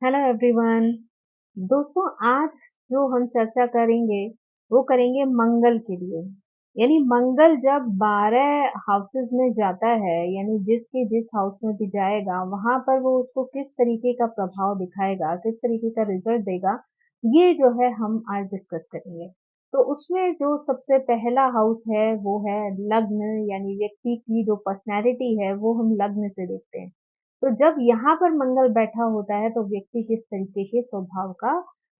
Hello everyone. दोस्तों, आज जो हम चर्चा करेंगे वो करेंगे मंगल के लिए। यानी मंगल जब 12 हाउसेस में जाता है, यानी जिसके जिस हाउस में भी जाएगा वहां पर वो उसको किस तरीके का प्रभाव दिखाएगा, किस तरीके का रिजल्ट देगा, ये जो है हम आज डिस्कस करेंगे। तो उसमें जो सबसे पहला हाउस है वो है लग्न, यानी व्यक्ति की जो पर्सनैलिटी है वो हम लग्न से देखते हैं। तो जब यहाँ पर मंगल बैठा होता है तो व्यक्ति किस तरीके के स्वभाव का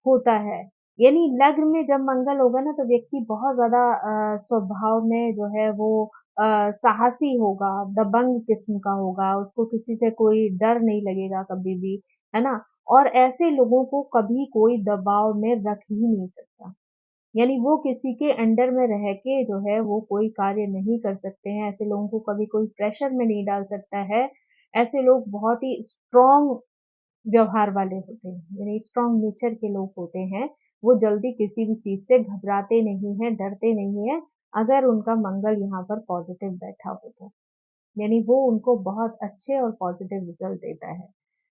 होता है। यानी लग्न में जब मंगल होगा ना तो व्यक्ति बहुत ज्यादा स्वभाव में जो है वो साहसी होगा, दबंग किस्म का होगा, उसको किसी से कोई डर नहीं लगेगा कभी भी, है ना। और ऐसे लोगों को कभी कोई दबाव में रख ही नहीं सकता। यानी वो किसी के अंडर में रह के जो है वो कोई कार्य नहीं कर सकते हैं, ऐसे लोगों को कभी कोई प्रेशर में नहीं डाल सकता है। ऐसे लोग बहुत ही स्ट्रॉन्ग व्यवहार वाले होते हैं, यानी स्ट्रॉन्ग नेचर के लोग होते हैं। वो जल्दी किसी भी चीज से घबराते नहीं हैं, डरते नहीं हैं, अगर उनका मंगल यहाँ पर पॉजिटिव बैठा हो तो। यानी वो उनको बहुत अच्छे और पॉजिटिव रिजल्ट देता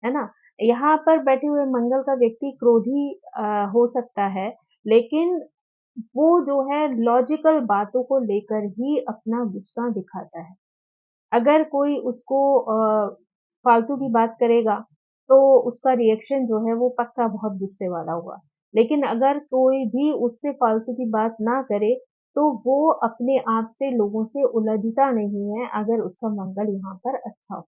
है ना। यहाँ पर बैठे हुए मंगल का व्यक्ति क्रोधी हो सकता है, लेकिन वो जो है लॉजिकल बातों को लेकर ही अपना गुस्सा दिखाता है। अगर कोई उसको फालतू की बात करेगा, तो उसका रिएक्शन जो है वो पक्का बहुत गुस्से वाला होगा। लेकिन अगर कोई भी उससे फालतू की बात ना करे, तो वो अपने आप से लोगों से उलझता नहीं है, अगर उसका मंगल यहाँ पर अच्छा हो।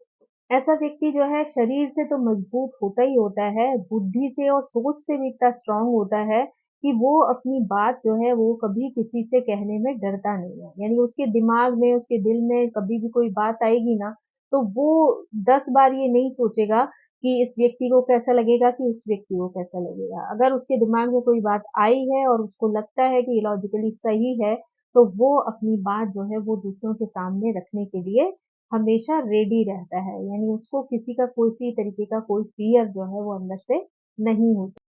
ऐसा व्यक्ति जो है शरीर से तो मजबूत होता ही होता है, बुद्धि से और सोच से भी इतना स्ट्रांग होता है कि वो अपनी बात जो है वो कभी किसी से कहने में डरता नहीं है। यानी उसके दिमाग में, उसके दिल में कभी भी कोई बात आएगी ना, तो वो 10 बार ये नहीं सोचेगा कि इस व्यक्ति को कैसा लगेगा, कि उस व्यक्ति को कैसा लगेगा। अगर उसके दिमाग में कोई बात आई है और उसको लगता है कि लॉजिकली सही है, तो वो अपनी बात जो है वो दूसरों के सामने रखने के लिए हमेशा रेडी रहता है। यानी उसको किसी का किसी तरीके का कोई फ़ियर जो है वो अंदर से नहीं होता।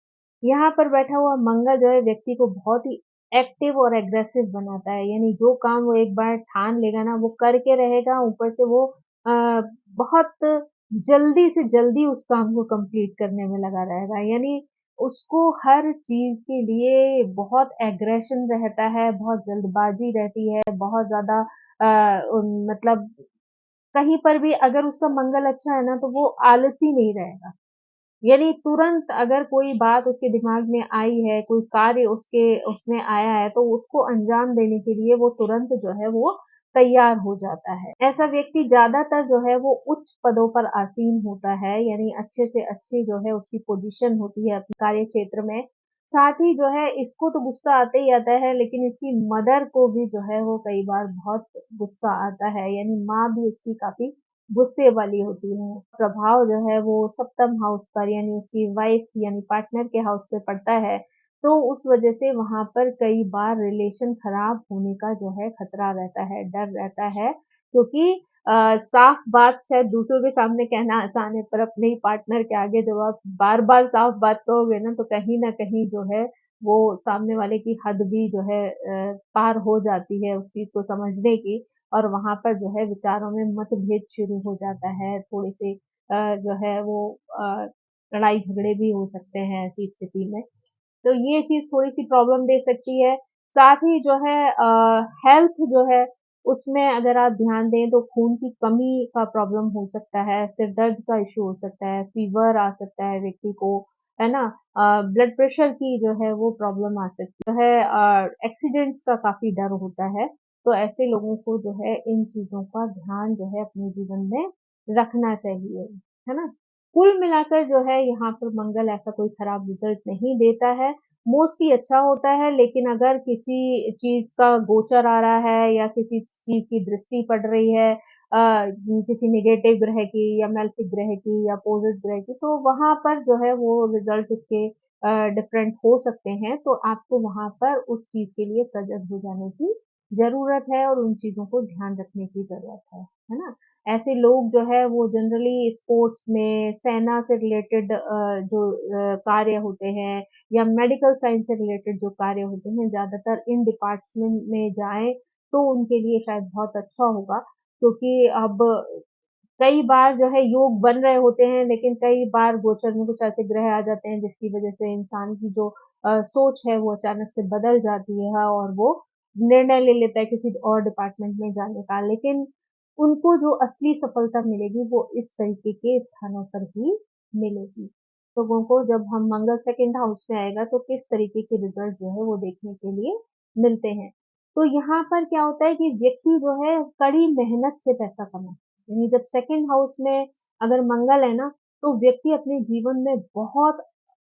यहाँ पर बैठा हुआ मंगल जो है व्यक्ति को बहुत ही एक्टिव और एग्रेसिव बनाता है। यानी जो काम वो एक बार ठान लेगा ना वो करके रहेगा, ऊपर से वो बहुत जल्दी से जल्दी उस काम को कंप्लीट करने में लगा रहेगा। यानी उसको हर चीज के लिए बहुत एग्रेशन रहता है, बहुत जल्दबाजी रहती है, बहुत ज्यादा मतलब कहीं पर भी अगर उसका मंगल अच्छा है ना तो वो आलसी नहीं रहेगा। यानी तुरंत अगर कोई बात उसके दिमाग में आई है, कोई कार्य उसके उसमें आया है, तो उसको अंजाम देने के लिए वो तुरंत जो है वो तैयार हो जाता है। ऐसा व्यक्ति ज़्यादातर जो है वो उच्च पदों पर आसीन होता है, यानी अच्छे से अच्छी जो है उसकी पोजीशन होती है अपने कार्य क्षेत्र में। साथ ही जो है इसको तो गुस्सा आता ही आता है, लेकिन इसकी मदर को भी जो है वो कई बार बहुत गुस्सा आता है, यानी माँ भी उसकी काफ़ी गुस्से वाली होती है। प्रभाव जो है वो सप्तम हाउस पर, यानी उसकी वाइफ यानी पार्टनर के हाउस पे पड़ता है, तो उस वजह से वहाँ पर कई बार रिलेशन खराब होने का जो है खतरा रहता है, डर रहता है। क्योंकि साफ बात शायद दूसरों के सामने कहना आसान है, पर अपने ही पार्टनर के आगे जब आप बार-बार साफ बात कहोगे ना, तो कहीं न कहीं जो है वो सामने वाले की हद भी जो है पार हो जाती है उस चीज़ को समझने की। और वहाँ पर जो है विचारों में मतभेद शुरू हो जाता है, थोड़े-से जो है वो अ, लड़ाई झगड़े भी हो सकते हैं ऐसी स्थिति में। तो ये चीज़ थोड़ी-सी प्रॉब्लम दे सकती है। साथ ही जो है हेल्थ जो है उसमें अगर आप ध्यान दें तो खून की कमी का प्रॉब्लम हो सकता है, सिर दर्द का इश्यू हो सकता है, फ़ीवर आ सकता है व्यक्ति को, है ना? ब्लड प्रेशर की जो है वो प्रॉब्लम आ सकती है, एक्सीडेंट्स का काफ़ी डर होता है। तो ऐसे लोगों को जो है इन चीज़ों का ध्यान जो है अपने जीवन में रखना चाहिए, है ना? कुल मिलाकर जो है यहाँ पर मंगल ऐसा कोई खराब रिजल्ट नहीं देता है, मोस्टली अच्छा होता है। लेकिन अगर किसी चीज़ का गोचर आ रहा है या किसी चीज़ की दृष्टि पड़ रही है किसी नेगेटिव ग्रह की या मेलेफिक ग्रह की या अपोज़िट ग्रह की, तो वहाँ पर जो है वो रिजल्ट इसके डिफरेंट हो सकते हैं। तो आपको वहाँ पर उस चीज़ के लिए सजग हो जाने की ज़रूरत है और उन चीज़ों को ध्यान रखने की ज़रूरत है ना? ऐसे लोग जो है वो जनरली स्पोर्ट्स में, सेना से रिलेटेड जो कार्य होते हैं या मेडिकल साइंस से रिलेटेड जो कार्य होते हैं, ज़्यादातर इन डिपार्टमेंट में जाएँ, तो उनके लिए शायद बहुत अच्छा होगा। क्योंकि अब कई बार जो है योग बन रहे होते हैं, लेकिन कई बार गोचर में कुछ ऐसे ग्रह आ जाते हैं जिसकी वजह से इंसान की जो सोच है वो अचानक से बदल जाती है और वो निर्णय ले लेता है किसी और डिपार्टमेंट में जाने का। लेकिन उनको जो असली सफलता मिलेगी वो इस तरीके के स्थानों पर ही मिलेगी। लोगों को जब हम मंगल सेकंड हाउस में आएगा तो किस तरीके के रिजल्ट जो है वो देखने के लिए मिलते हैं। तो यहाँ पर क्या होता है कि व्यक्ति जो है कड़ी मेहनत से पैसा कमाता है। यानी जब सेकंड हाउस में अगर मंगल है ना, तो व्यक्ति अपने जीवन में बहुत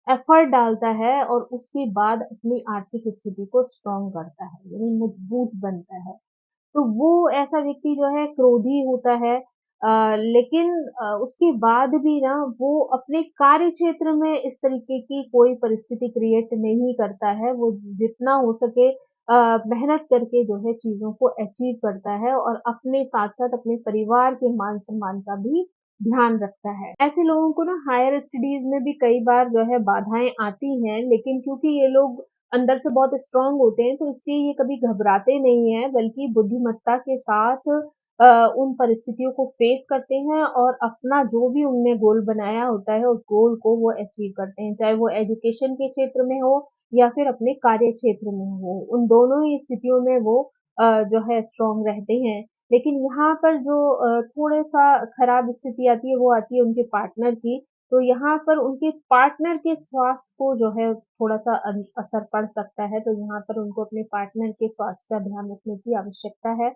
एफर्ट डालता है और उसके बाद अपनी आर्थिक स्थिति को स्ट्रॉन्ग करता है, यानी मजबूत बनता है। तो वो ऐसा व्यक्ति जो है क्रोधी होता है, लेकिन उसके बाद भी ना वो अपने कार्य क्षेत्र में इस तरीके की कोई परिस्थिति क्रिएट नहीं करता है। वो जितना हो सके मेहनत करके जो है चीज़ों को अचीव करता है और अपने साथ-साथ अपने परिवार के मान-सम्मान का भी ध्यान रखता है। ऐसे लोगों को ना हायर स्टडीज़ में भी कई बार जो है बाधाएँ आती हैं, लेकिन क्योंकि ये लोग अंदर से बहुत स्ट्रॉन्ग होते हैं, तो इसलिए ये कभी घबराते नहीं हैं, बल्कि बुद्धिमत्ता के साथ उन परिस्थितियों को फेस करते हैं और अपना जो भी उनने गोल बनाया होता है, उस गोल को वो अचीव करते हैं। चाहे वो एजुकेशन के क्षेत्र में हो या फिर अपने कार्य क्षेत्र में हो, उन दोनों ही स्थितियों में वो जो है स्ट्रॉन्ग रहते हैं। लेकिन यहाँ पर जो थोड़ा-सा खराब स्थिति आती है, वो आती है उनके पार्टनर की। तो यहाँ पर उनके पार्टनर के स्वास्थ्य को जो है थोड़ा-सा असर पड़ सकता है, तो यहाँ पर उनको अपने पार्टनर के स्वास्थ्य का ध्यान रखने की आवश्यकता है।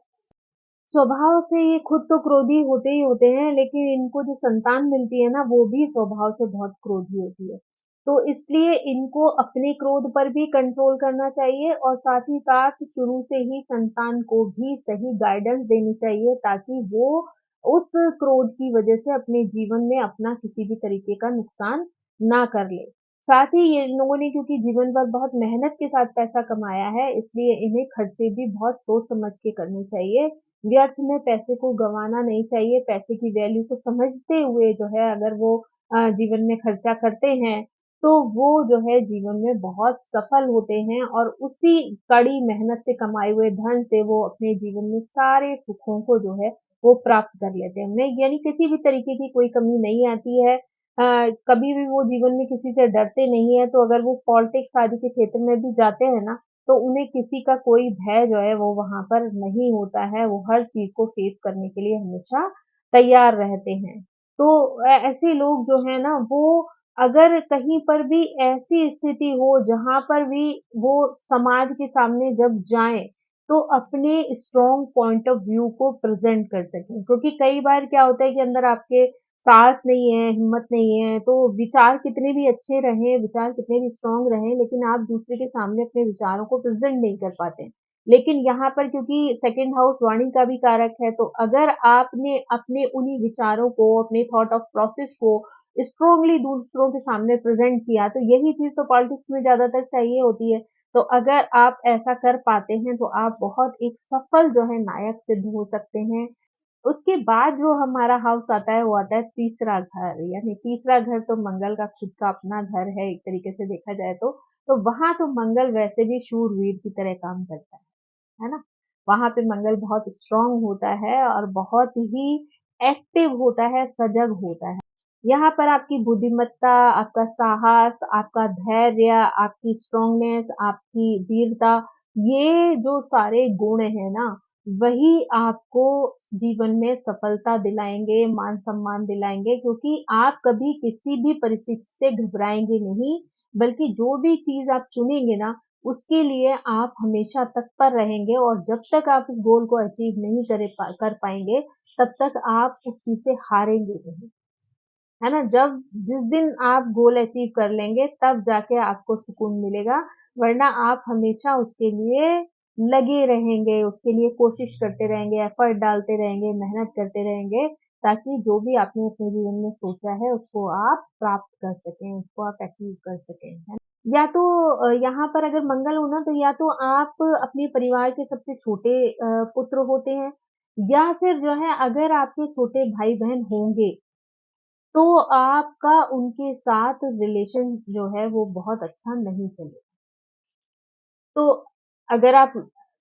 स्वभाव से ये खुद तो क्रोधी होते ही होते हैं, लेकिन इनको जो संतान मिलती है ना, वो भी स्वभाव से बहुत क्रोधी होती है। तो इसलिए इनको अपने क्रोध पर भी कंट्रोल करना चाहिए और साथ ही साथ शुरू से ही संतान को भी सही गाइडेंस देनी चाहिए ताकि वो उस क्रोध की वजह से अपने जीवन में अपना किसी भी तरीके का नुकसान ना कर ले। साथ ही ये लोगों ने क्योंकि जीवन भर बहुत मेहनत के साथ पैसा कमाया है, इसलिए इन्हें खर्चे भी बहुत सोच समझ के करने चाहिए। व्यर्थ में पैसे को गँवाना नहीं चाहिए, पैसे की वैल्यू को समझते हुए जो है अगर वो जीवन में खर्चा करते हैं, तो वो जो है जीवन में बहुत सफल होते हैं और उसी कड़ी मेहनत से कमाए हुए धन से वो अपने जीवन में सारे सुखों को जो है वो प्राप्त कर लेते हैं। उन्हें यानी किसी भी तरीके की कोई कमी नहीं आती है। कभी भी वो जीवन में किसी से डरते नहीं हैं, तो अगर वो पॉलिटिक्स आदि के क्षेत्र में भी जाते हैं ना, तो उन्हें किसी का कोई भय जो है वो वहाँ पर नहीं होता है, वो हर चीज़ को फेस करने के लिए हमेशा तैयार रहते हैं। तो ऐसे लोग जो हैं ना वो अगर कहीं पर भी ऐसी स्थिति हो जहाँ पर भी वो समाज के सामने जब जाएँ, तो अपने स्ट्रॉन्ग पॉइंट ऑफ व्यू को प्रेज़ेंट कर सकें। क्योंकि कई बार क्या होता है कि अंदर आपके साहस नहीं है, हिम्मत नहीं है, तो विचार कितने भी अच्छे रहें, विचार कितने भी स्ट्रॉन्ग रहें, लेकिन आप दूसरे के सामने अपने विचारों को प्रेज़ेंट नहीं कर पाते। लेकिन यहाँ पर क्योंकि सेकंड हाउस वाणी का भी कारक है, तो अगर आपने अपने उन्हीं विचारों को, अपने थॉट ऑफ प्रोसेस को स्ट्रांगली दूसरों के सामने प्रेज़ेंट किया, तो यही चीज़ तो पॉलिटिक्स में ज़्यादातर चाहिए होती है। तो अगर आप ऐसा कर पाते हैं, तो आप बहुत एक सफल जो है नायक सिद्ध हो सकते हैं। उसके बाद जो हमारा हाउस आता है, वो आता है तीसरा घर, यानी तीसरा घर तो मंगल का खुद का अपना घर है एक तरीके से देखा जाए तो। तो वहाँ तो मंगल वैसे भी शूरवीर की तरह काम करता है ना? वहाँ पे मंगल बहुत स्ट्रॉन्ग होता है और बहुत ही एक्टिव होता है, सजग होता है। यहाँ पर आपकी बुद्धिमत्ता, आपका साहस, आपका धैर्य, आपकी स्ट्रॉन्गनेस, आपकी वीरता, ये जो सारे गुण हैं ना, वही आपको जीवन में सफलता दिलाएँगे, मान-सम्मान दिलाएँगे क्योंकि आप कभी किसी भी परिस्थिति से घबराएँगे नहीं, बल्कि जो भी चीज़ आप चुनेंगे ना, उसके लिए आप हमेशा तत्पर रहेंगे और जब तक आप उस गोल को अचीव नहीं कर पाएँगे, तब तक आप उस चीज़ से हारेंगे नहीं। है ना? जब जिस दिन आप गोल अचीव कर लेंगे, तब जाके आपको सुकून मिलेगा, वरना आप हमेशा उसके लिए लगे रहेंगे, उसके लिए कोशिश करते रहेंगे, एफर्ट डालते रहेंगे, मेहनत करते रहेंगे, ताकि जो भी आपने अपने जीवन में सोचा है, उसको आप प्राप्त कर सकें, उसको आप अचीव कर सकें, है ना? या तो यहाँ पर अगर मंगल हो ना, तो या तो आप अपने परिवार के सबसे छोटे पुत्र होते हैं या फिर जो है अगर आपके छोटे भाई-बहन होंगे, तो आपका उनके साथ रिलेशन जो है वो बहुत अच्छा नहीं चलेगा। तो अगर आप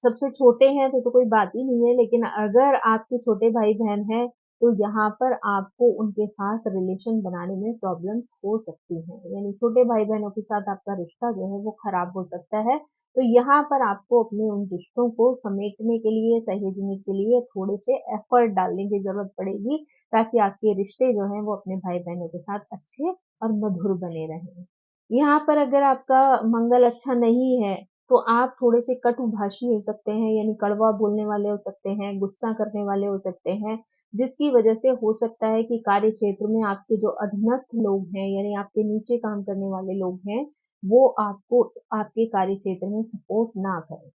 सबसे छोटे हैं तो कोई बात ही नहीं है, लेकिन अगर आपके छोटे भाई-बहन हैं, तो यहाँ पर आपको उनके साथ रिलेशन बनाने में प्रॉब्लम्स हो सकती हैं, यानी छोटे भाई-बहनों के साथ आपका रिश्ता जो है वो खराब हो सकता है। तो यहाँ पर आपको अपने उन रिश्तों को समेटने के लिए, सहेजने के लिए थोड़े से एफर्ट डालने की ज़रूरत पड़ेगी, ताकि आपके रिश्ते जो हैं वो अपने भाई-बहनों के साथ अच्छे और मधुर बने रहें। यहाँ पर अगर आपका मंगल अच्छा नहीं है, तो आप थोड़े से कटुभाषी हो सकते हैं, यानी कड़वा बोलने वाले हो सकते हैं, गुस्सा करने वाले हो सकते हैं, जिसकी वजह से हो सकता है कि कार्य क्षेत्र में आपके जो अधीनस्थ लोग हैं, यानी आपके नीचे काम करने वाले लोग हैं, वो आपको आपके कार्य क्षेत्र में सपोर्ट ना करें।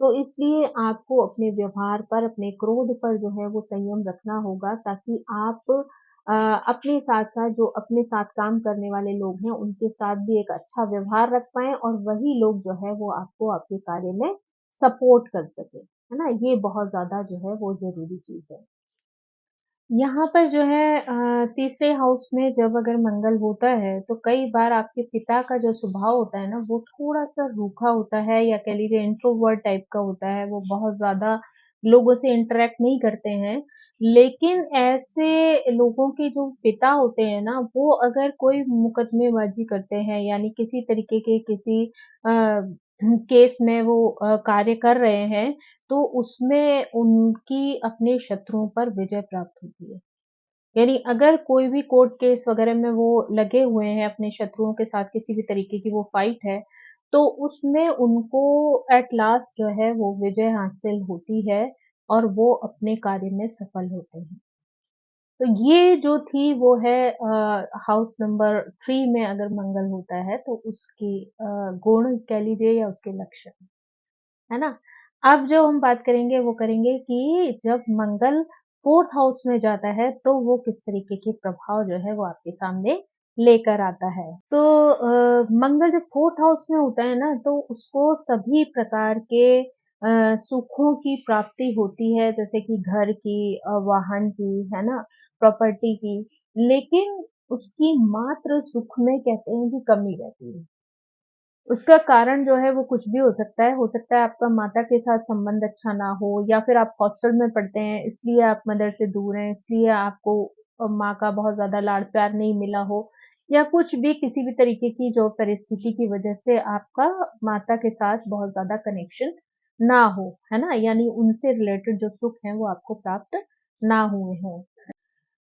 तो इसलिए आपको अपने व्यवहार पर, अपने क्रोध पर जो है वो संयम रखना होगा, ताकि आप अपने साथ-साथ जो अपने साथ काम करने वाले लोग हैं, उनके साथ भी एक अच्छा व्यवहार रख पाएँ और वही लोग जो है वो आपको आपके कार्य में सपोर्ट कर सकें, है ना? ये बहुत ज़्यादा जो है वो ज़रूरी चीज़ है। यहाँ पर जो है तीसरे हाउस में जब अगर मंगल होता है, तो कई बार आपके पिता का जो स्वभाव होता है ना, वो थोड़ा-सा रूखा होता है या कह लीजिए इंट्रोवर्ट टाइप का होता है। वो बहुत ज़्यादा लोगों से इंटरैक्ट नहीं करते हैं। लेकिन ऐसे लोगों के जो पिता होते हैं ना, वो अगर कोई मुकदमेबाज़ी करते हैं, यानी किसी तरीके के किसी केस में वो कार्य कर रहे हैं, तो उसमें उनकी अपने शत्रुओं पर विजय प्राप्त होती है। यानी अगर कोई भी कोर्ट केस वगैरह में वो लगे हुए हैं, अपने शत्रुओं के साथ किसी भी तरीके की वो फाइट है, तो उसमें उनको एट लास्ट जो है वो विजय हासिल होती है और वो अपने कार्य में सफल होते हैं। तो ये जो थी वो है हाउस नंबर 3 में अगर मंगल होता है तो उसकी गुण कह लीजिए या उसके लक्षण। है ना? अब जो हम बात करेंगे वो करेंगे कि जब मंगल 4th हाउस में जाता है तो वो किस तरीके के प्रभाव जो है वो आपके सामने लेकर आता है। तो मंगल जब 4th हाउस में होता है ना तो उसको सभी प्रकार के सुखों की प्राप्ति होती है, जैसे कि घर की, वाहन की, है ना? प्रॉपर्टी की। लेकिन उसकी मात्र सुख में कहते हैं कि कमी रहती है। उसका कारण जो है वो कुछ भी हो सकता है आपका माता के साथ संबंध अच्छा ना हो या फिर आप हॉस्टल में पढ़ते हैं इसलिए आप मदर से दूर हैं, इसलिए आपको माँ का बहुत ज़्यादा लाड-प्यार नहीं मिला हो या कुछ भी किसी भी तरीके की जो परिस्थिति की वजह से आपका माता के साथ बहुत ज़्यादा कनेक्शन ना हो, है ना? यानी उनसे रिलेटेड जो सुख हैं वो आपको प्राप्त ना हुए हों।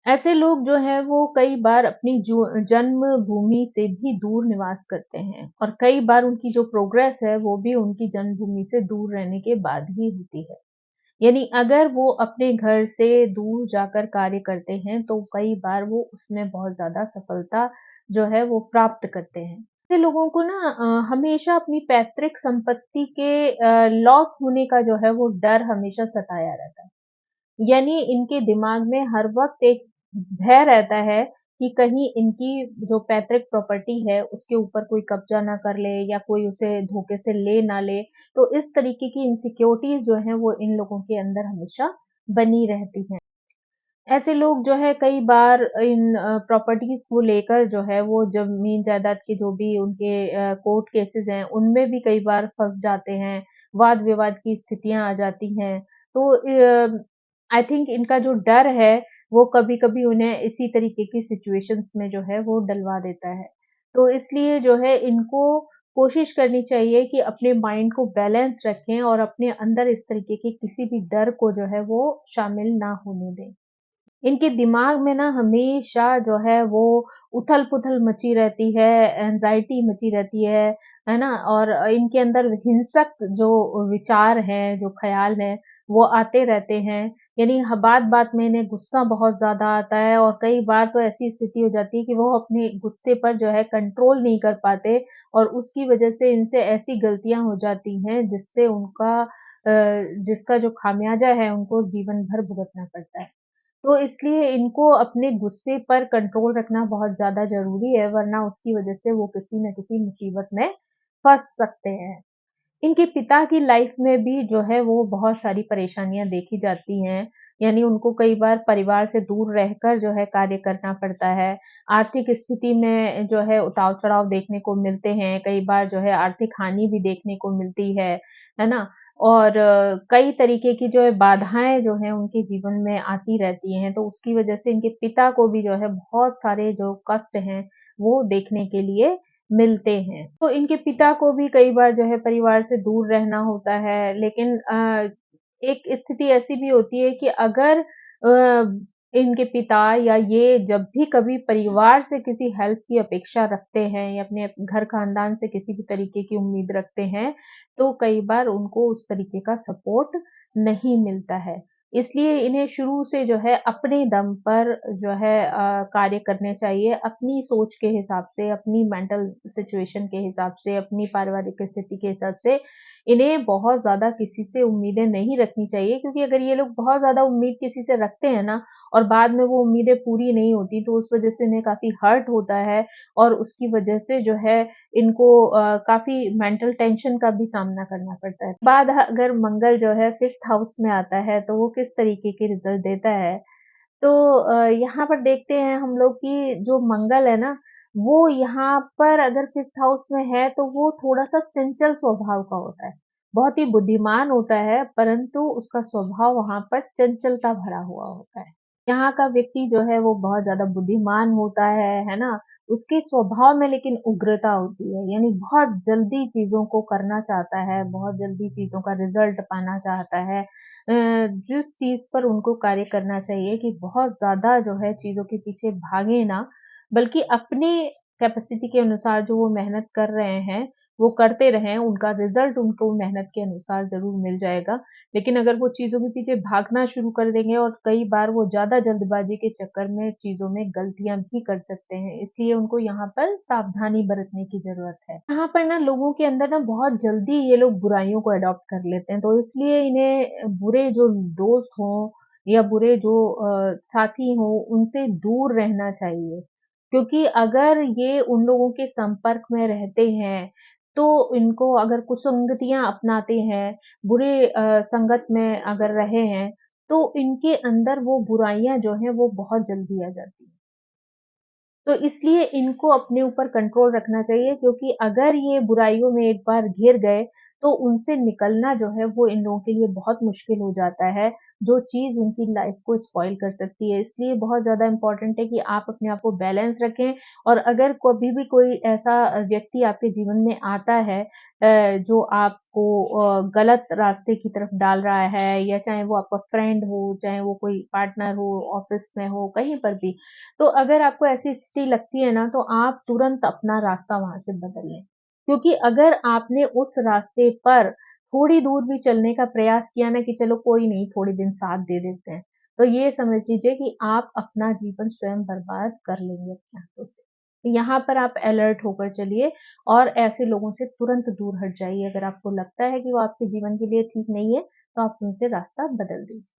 ऐसे लोग जो हैं वो कई बार अपनी जो जन्मभूमि से भी दूर निवास करते हैं और कई बार उनकी जो प्रोग्रेस है वो भी उनकी जन्मभूमि से दूर रहने के बाद ही होती है। यानी अगर वो अपने घर से दूर जाकर कार्य करते हैं तो कई बार वो उसमें बहुत ज़्यादा सफलता जो है वो प्राप्त करते हैं। ऐसे लोगों को ना हमेशा अपनी पैतृक संपत्ति के लॉस होने का जो है वो डर हमेशा सताया रहता है। यानी इनके दिमाग में हर वक़्त एक भय रहता है कि कहीं इनकी जो पैतृक प्रॉपर्टी है, उसके ऊपर कोई कब्ज़ा ना कर ले या कोई उसे धोखे से ले ना ले। तो इस तरीके की इनसिक्योरिटीज़ जो हैं, वो इन लोगों के अंदर हमेशा बनी रहती हैं। ऐसे लोग जो है कई बार इन प्रॉपर्टीज़ को लेकर जो है वो ज़मीन जायदाद के जो भी उनके कोर्ट केसेज़ हैं, उनमें भी कई बार फँस जाते हैं, वाद-विवाद की स्थितियाँ आ जाती हैं। तो आई थिंक इनका जो डर है, वो कभी-कभी उन्हें इसी तरीके की सिचुएशंस में जो है वो डलवा देता है। तो इसलिए जो है इनको कोशिश करनी चाहिए कि अपने माइंड को बैलेंस रखें और अपने अंदर इस तरीके के किसी भी डर को जो है वो शामिल ना होने दें। इनके दिमाग में ना हमेशा जो है वो उथल-पुथल मची रहती है, एंग्ज़ायटी मची रहती है ना? और इनके अंदर हिंसक जो विचार हैं, जो ख़्याल हैं, वो आते रहते हैं। यानी बात-बात में इन्हें गुस्सा बहुत ज़्यादा आता है और कई बार तो ऐसी स्थिति हो जाती है कि वो अपने गुस्से पर जो है कंट्रोल नहीं कर पाते और उसकी वज़ह से इनसे ऐसी गलतियाँ हो जाती हैं जिससे जिसका जो खामियाज़ा है उनको जीवन भर भुगतना पड़ता है। तो इसलिए इनको अपने गुस्से पर कंट्रोल रखना बहुत ज़्यादा ज़रूरी है, वरना उसकी वज़ह से वो किसी न किसी मुसीबत में फँस सकते हैं। इनके पिता की लाइफ़ में भी जो है वो बहुत सारी परेशानियाँ देखी जाती हैं, यानी उनको कई बार परिवार से दूर रहकर जो है कार्य करना पड़ता है। आर्थिक स्थिति में जो है उतार-चढ़ाव देखने को मिलते हैं, कई बार जो है आर्थिक हानि भी देखने को मिलती है ना? और कई तरीके की जो है बाधाएँ जो हैं उनके जीवन में आती रहती हैं, तो उसकी वजह से इनके पिता को भी जो है बहुत सारे जो कष्ट हैं, वो देखने के लिए मिलते हैं। तो इनके पिता को भी कई बार जो है परिवार से दूर रहना होता है, लेकिन एक स्थिति ऐसी भी होती है कि अगर इनके पिता या ये जब भी कभी परिवार से किसी हेल्प की अपेक्षा रखते हैं या अपने घर खानदान से किसी भी तरीके की उम्मीद रखते हैं, तो कई बार उनको उस तरीके का सपोर्ट नहीं मिलता है। इसलिए इन्हें शुरू से जो है अपने दम पर जो है कार्य करने चाहिए, अपनी सोच के हिसाब से, अपनी मेंटल सिचुएशन के हिसाब से, अपनी पारिवारिक स्थिति के हिसाब से इन्हें बहुत ज़्यादा किसी से उम्मीदें नहीं रखनी चाहिए, क्योंकि अगर ये लोग बहुत ज़्यादा उम्मीद किसी से रखते हैं ना और बाद में वो उम्मीदें पूरी नहीं होती, तो उस वज़ह से इन्हें काफ़ी हर्ट होता है और उसकी वज़ह से जो है इनको काफ़ी मेंटल टेंशन का भी सामना करना पड़ता है। बाद अगर मंगल जो है 5th हाउस में आता है, तो वो किस तरीके के रिज़ल्ट देता है, तो यहाँ पर देखते हैं हम लोग कि जो मंगल है ना, वो यहाँ पर अगर 5th हाउस में है, तो वो थोड़ा-सा चंचल स्वभाव का होता है। बहुत ही बुद्धिमान होता है, परंतु उसका स्वभाव वहाँ पर चंचलता भरा हुआ होता है। यहाँ का व्यक्ति जो है वो बहुत ज़्यादा बुद्धिमान होता है ना? उसके स्वभाव में लेकिन उग्रता होती है, यानी बहुत जल्दी चीज़ों को करना चाहता है, बहुत जल्दी चीज़ों का रिज़ल्ट पाना चाहता है। जिस चीज़ पर उनको कार्य करना चाहिए कि बहुत ज़्यादा जो है चीज़ों के पीछे भागे ना, बल्कि अपनी कैपेसिटी के अनुसार जो वो मेहनत कर रहे हैं, वो करते रहें, उनका रिज़ल्ट उनको मेहनत के अनुसार ज़रूर मिल जाएगा। लेकिन अगर वो चीज़ों के पीछे भागना शुरू कर देंगे और कई बार वो ज़्यादा जल्दबाज़ी के चक्कर में चीज़ों में गलतियाँ भी कर सकते हैं, इसलिए उनको यहाँ पर सावधानी बरतने की ज़रूरत है। यहाँ पर ना लोगों के अंदर ना बहुत जल्दी ये लोग बुराइयों को अडॉप्ट कर लेते हैं, तो इसलिए इन्हें बुरे जो दोस्त हों या बुरे जो साथी हों, उनसे दूर रहना चाहिए। क्योंकि अगर ये उन लोगों के संपर्क में रहते हैं, तो इनको अगर कुसंगतियाँ अपनाते हैं, बुरे संगत में अगर रहे हैं, तो इनके अंदर वो बुराइयाँ जो हैं वो बहुत जल्दी आ जाती हैं। तो इसलिए इनको अपने ऊपर कंट्रोल रखना चाहिए, क्योंकि अगर ये बुराइयों में एक बार घिर गए, तो उनसे निकलना जो है वो इन लोगों के लिए बहुत मुश्किल हो जाता है, जो चीज़ उनकी लाइफ़ को स्पॉइल कर सकती है। इसलिए बहुत ज़्यादा इम्पोर्टेंट है कि आप अपने आप को बैलेंस रखें और अगर कभी भी कोई ऐसा व्यक्ति आपके जीवन में आता है जो आपको गलत रास्ते की तरफ डाल रहा है, या चाहे वो आपका फ्रेंड हो, चाहे वो कोई पार्टनर हो, ऑफ़िस में हो, कहीं पर भी, तो अगर आपको ऐसी स्थिति लगती है ना, तो आप तुरंत अपना रास्ता वहाँ से बदल लें। क्योंकि अगर आपने उस रास्ते पर थोड़ी दूर भी चलने का प्रयास किया ना कि चलो कोई नहीं, थोड़े दिन साथ दे देते हैं, तो ये समझ लीजिए कि आप अपना जीवन स्वयं बर्बाद कर लेंगे अपने हाथों से। तो यहाँ पर आप अलर्ट होकर चलिए और ऐसे लोगों से तुरंत दूर हट जाइए। अगर आपको लगता है कि वो आपके जीवन के लिए ठीक नहीं है, तो आप उनसे रास्ता बदल दीजिए।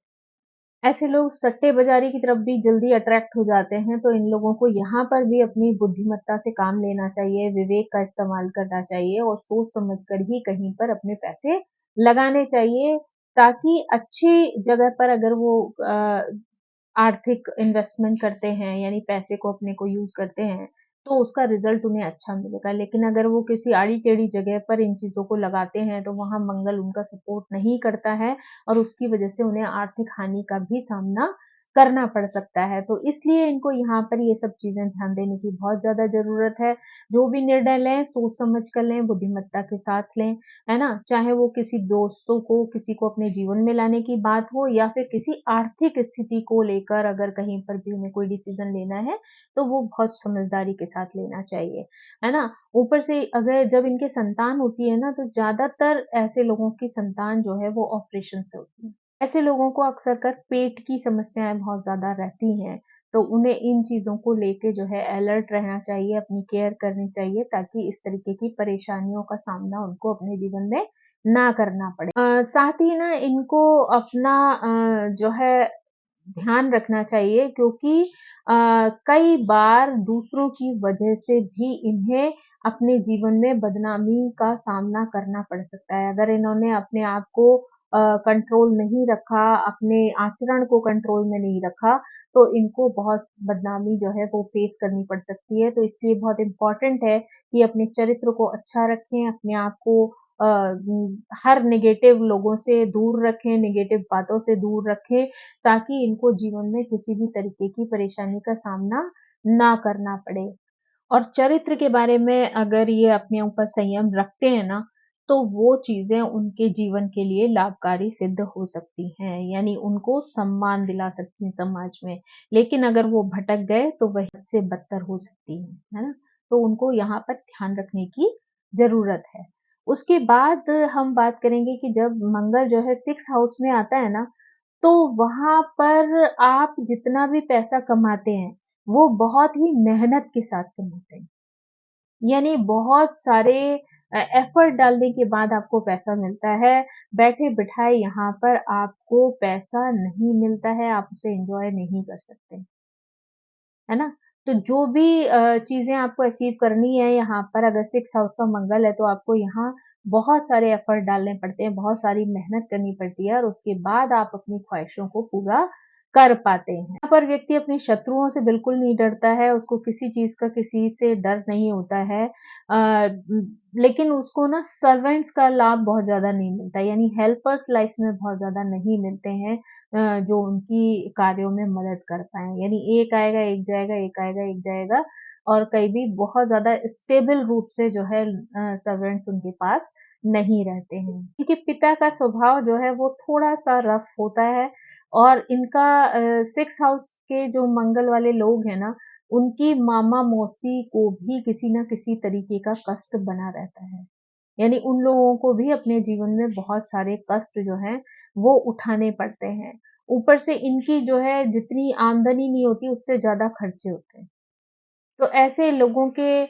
ऐसे लोग सट्टेबाज़ारी की तरफ भी जल्दी अट्रैक्ट हो जाते हैं, तो इन लोगों को यहाँ पर भी अपनी बुद्धिमत्ता से काम लेना चाहिए, विवेक का इस्तेमाल करना चाहिए और सोच समझ कर ही कहीं पर अपने पैसे लगाने चाहिए, ताकि अच्छी जगह पर अगर वो आर्थिक इन्वेस्टमेंट करते हैं, यानी पैसे को अपने को यूज़ करते हैं, तो उसका रिज़ल्ट उन्हें अच्छा मिलेगा। लेकिन अगर वो किसी आड़ी-टेढ़ी जगह पर इन चीज़ों को लगाते हैं, तो वहाँ मंगल उनका सपोर्ट नहीं करता है और उसकी वजह से उन्हें आर्थिक हानि का भी सामना करना पड़ सकता है। तो इसलिए इनको यहाँ पर ये सब चीज़ें ध्यान देने की बहुत ज़्यादा ज़रूरत है। जो भी निर्णय लें, सोच समझ कर लें, बुद्धिमत्ता के साथ लें, है ना? चाहे वो किसी दोस्तों को, किसी को अपने जीवन में लाने की बात हो या फिर किसी आर्थिक स्थिति को लेकर अगर कहीं पर भी उन्हें कोई डिसीज़न लेना है, तो वो बहुत समझदारी के साथ लेना चाहिए, है ना? ऊपर से अगर जब इनके संतान होती है ना, तो ज़्यादातर ऐसे लोगों की संतान जो है वो ऑपरेशन से होती है। ऐसे लोगों को अक्सर कर पेट की समस्याएँ बहुत ज़्यादा रहती हैं, तो उन्हें इन चीज़ों को लेके जो है अलर्ट रहना चाहिए, अपनी केयर करनी चाहिए ताकि इस तरीके की परेशानियों का सामना उनको अपने जीवन में ना करना पड़े। साथ ही ना इनको अपना जो है ध्यान रखना चाहिए, क्योंकि कई बार दूसरों की वजह से भी इन्हें अपने जीवन में बदनामी का सामना करना पड़ सकता है। अगर इन्होंने अपने आप को कंट्रोल नहीं रखा, अपने आचरण को कंट्रोल में नहीं रखा, तो इनको बहुत बदनामी जो है वो फेस करनी पड़ सकती है। तो इसलिए बहुत इम्पोर्टेंट है कि अपने चरित्र को अच्छा रखें, अपने आप को हर नेगेटिव लोगों से दूर रखें, नेगेटिव बातों से दूर रखें, ताकि इनको जीवन में किसी भी तरीके की परेशानी का सामना ना करना पड़े। और चरित्र के बारे में अगर ये अपने ऊपर संयम रखते हैं ना, तो वो चीज़ें उनके जीवन के लिए लाभकारी सिद्ध हो सकती हैं, यानी उनको सम्मान दिला सकती हैं समाज में। लेकिन अगर वो भटक गए, तो वह हद से बदतर हो सकती है ना? तो उनको यहाँ पर ध्यान रखने की ज़रूरत है। उसके बाद हम बात करेंगे कि जब मंगल जो है 6th हाउस में आता है ना, तो वहाँ पर आप जितना भी पैसा कमाते हैं, वो बहुत ही मेहनत के साथ कमाते हैं। यानी बहुत सारे एफर्ट डालने के बाद आपको पैसा मिलता है। बैठे-बिठाए यहाँ पर आपको पैसा नहीं मिलता है, आप उसे एन्जॉय नहीं कर सकते। है ना? तो जो भी चीज़ें आपको अचीव करनी है यहाँ पर अगर 6th हाउस का मंगल है, तो आपको यहाँ बहुत सारे एफर्ट डालने पड़ते हैं, बहुत सारी मेहनत करनी पड़ती है और उसके बाद आप अपनी ख्वाहिशों को पूरा कर पाते हैं। यहाँ पर व्यक्ति अपने शत्रुओं से बिल्कुल नहीं डरता है, उसको किसी चीज़ का किसी से डर नहीं होता है। लेकिन उसको ना सर्वेंट्स का लाभ बहुत ज़्यादा नहीं मिलता, यानी हेल्पर्स लाइफ में बहुत ज़्यादा नहीं मिलते हैं। जो उनकी कार्यों में मदद कर पाएँ। यानी एक आएगा, एक जाएगा, एक आएगा, एक जाएगा और कहीं भी बहुत ज़्यादा स्टेबल रूप से जो है सर्वेंट्स उनके पास नहीं रहते हैं। इनके पिता का स्वभाव जो है वो थोड़ा-सा रफ़ होता है और इनका 6th हाउस के जो मंगल वाले लोग हैं ना, उनकी मामा-मौसी को भी किसी न किसी तरीके का कष्ट बना रहता है। यानी उन लोगों को भी अपने जीवन में बहुत सारे कष्ट जो हैं, वो उठाने पड़ते हैं। ऊपर से इनकी जो है जितनी आमदनी नहीं होती उससे ज़्यादा खर्चे होते हैं। तो ऐसे लोगों के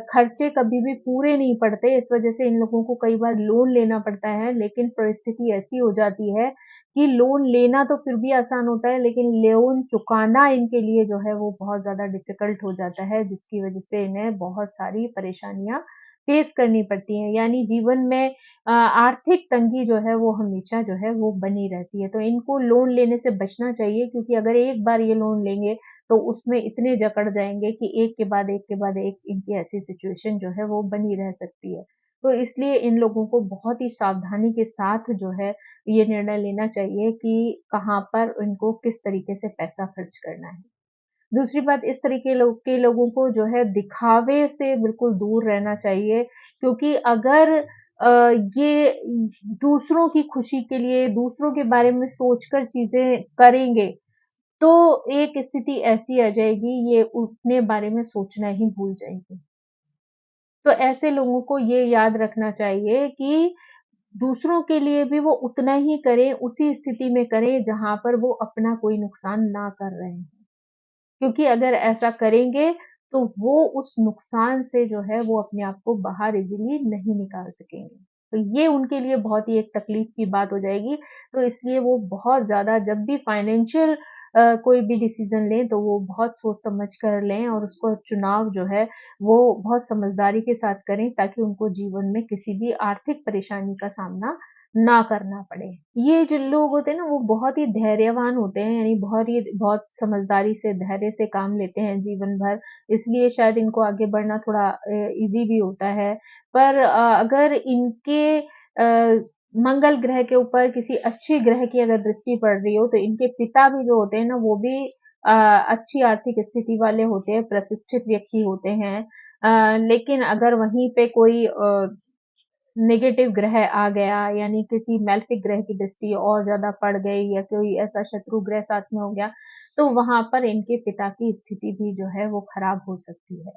खर्चे कभी भी पूरे नहीं पड़ते, इस वजह से इन लोगों को कई बार लोन लेना पड़ता है, लेकिन परिस्थिति ऐसी हो जाती है कि लोन लेना तो फिर भी आसान होता है, लेकिन लोन चुकाना इनके लिए जो है वो बहुत ज़्यादा डिफ़िकल्ट हो जाता है, जिसकी वजह से इन्हें बहुत सारी परेशानियाँ फ़ेस करनी पड़ती हैं। यानी जीवन में आर्थिक तंगी जो है वो हमेशा जो है वो बनी रहती है। तो इनको लोन लेने से बचना चाहिए क्योंकि अगर एक बार ये लोन लेंगे तो उसमें इतने जकड़ जाएँगे कि एक के बाद एक के बाद एक इनकी ऐसी सिचुएशन जो है वो बनी रह सकती है। तो इसलिए इन लोगों को बहुत ही सावधानी के साथ जो है ये निर्णय लेना चाहिए कि कहाँ पर इनको किस तरीके से पैसा खर्च करना है। दूसरी बात इस तरीके के लोगों को जो है दिखावे से बिल्कुल दूर रहना चाहिए क्योंकि अगर ये दूसरों की खुशी के लिए, दूसरों के बारे में सोचकर चीज़ें करेंगे तो एक स्थिति ऐसी आ जाएगी, ये अपने बारे में सोचना ही भूल जाएँगे। तो ऐसे लोगों को ये याद रखना चाहिए कि दूसरों के लिए भी वो उतना ही करें, उसी स्थिति में करें जहाँ पर वो अपना कोई नुकसान ना कर रहे हैं। क्योंकि अगर ऐसा करेंगे, तो वो उस नुकसान से जो है वो अपने आप को बाहर इज़िली नहीं निकाल सकेंगे। तो ये उनके लिए बहुत ही एक तकलीफ की बात हो जाएगी, तो इसलिए वो बहुत ज़्यादा जब भी फाइनेंशियल कोई भी डिसीज़न लें, तो वो बहुत सोच समझ कर लें और उसको चुनाव जो है, वो बहुत समझदारी के साथ करें ताकि उनको जीवन में किसी भी आर्थिक परेशानी का सामना ना करना पड़े। ये जो लोग होते हैं ना, वो बहुत ही धैर्यवान होते हैं, यानी बहुत समझदारी से, धैर्य से काम लेते हैं जीवन भर, इसलिए शायद इनको आगे बढ़ना थोड़ा ईज़ी भी होता है। पर अगर इनके मंगल ग्रह के ऊपर किसी अच्छे ग्रह की अगर दृष्टि पड़ रही हो, तो इनके पिता भी जो होते हैं ना, वो भी अच्छी आर्थिक स्थिति वाले होते हैं, प्रतिष्ठित व्यक्ति होते हैं। लेकिन अगर वहीं पे कोई नेगेटिव ग्रह आ गया यानी किसी मेलेफिक ग्रह की दृष्टि और ज़्यादा पड़ गई या कोई ऐसा शत्रु ग्रह साथ में हो गया, तो वहाँ पर इनके पिता की स्थिति भी जो है वो खराब हो सकती है।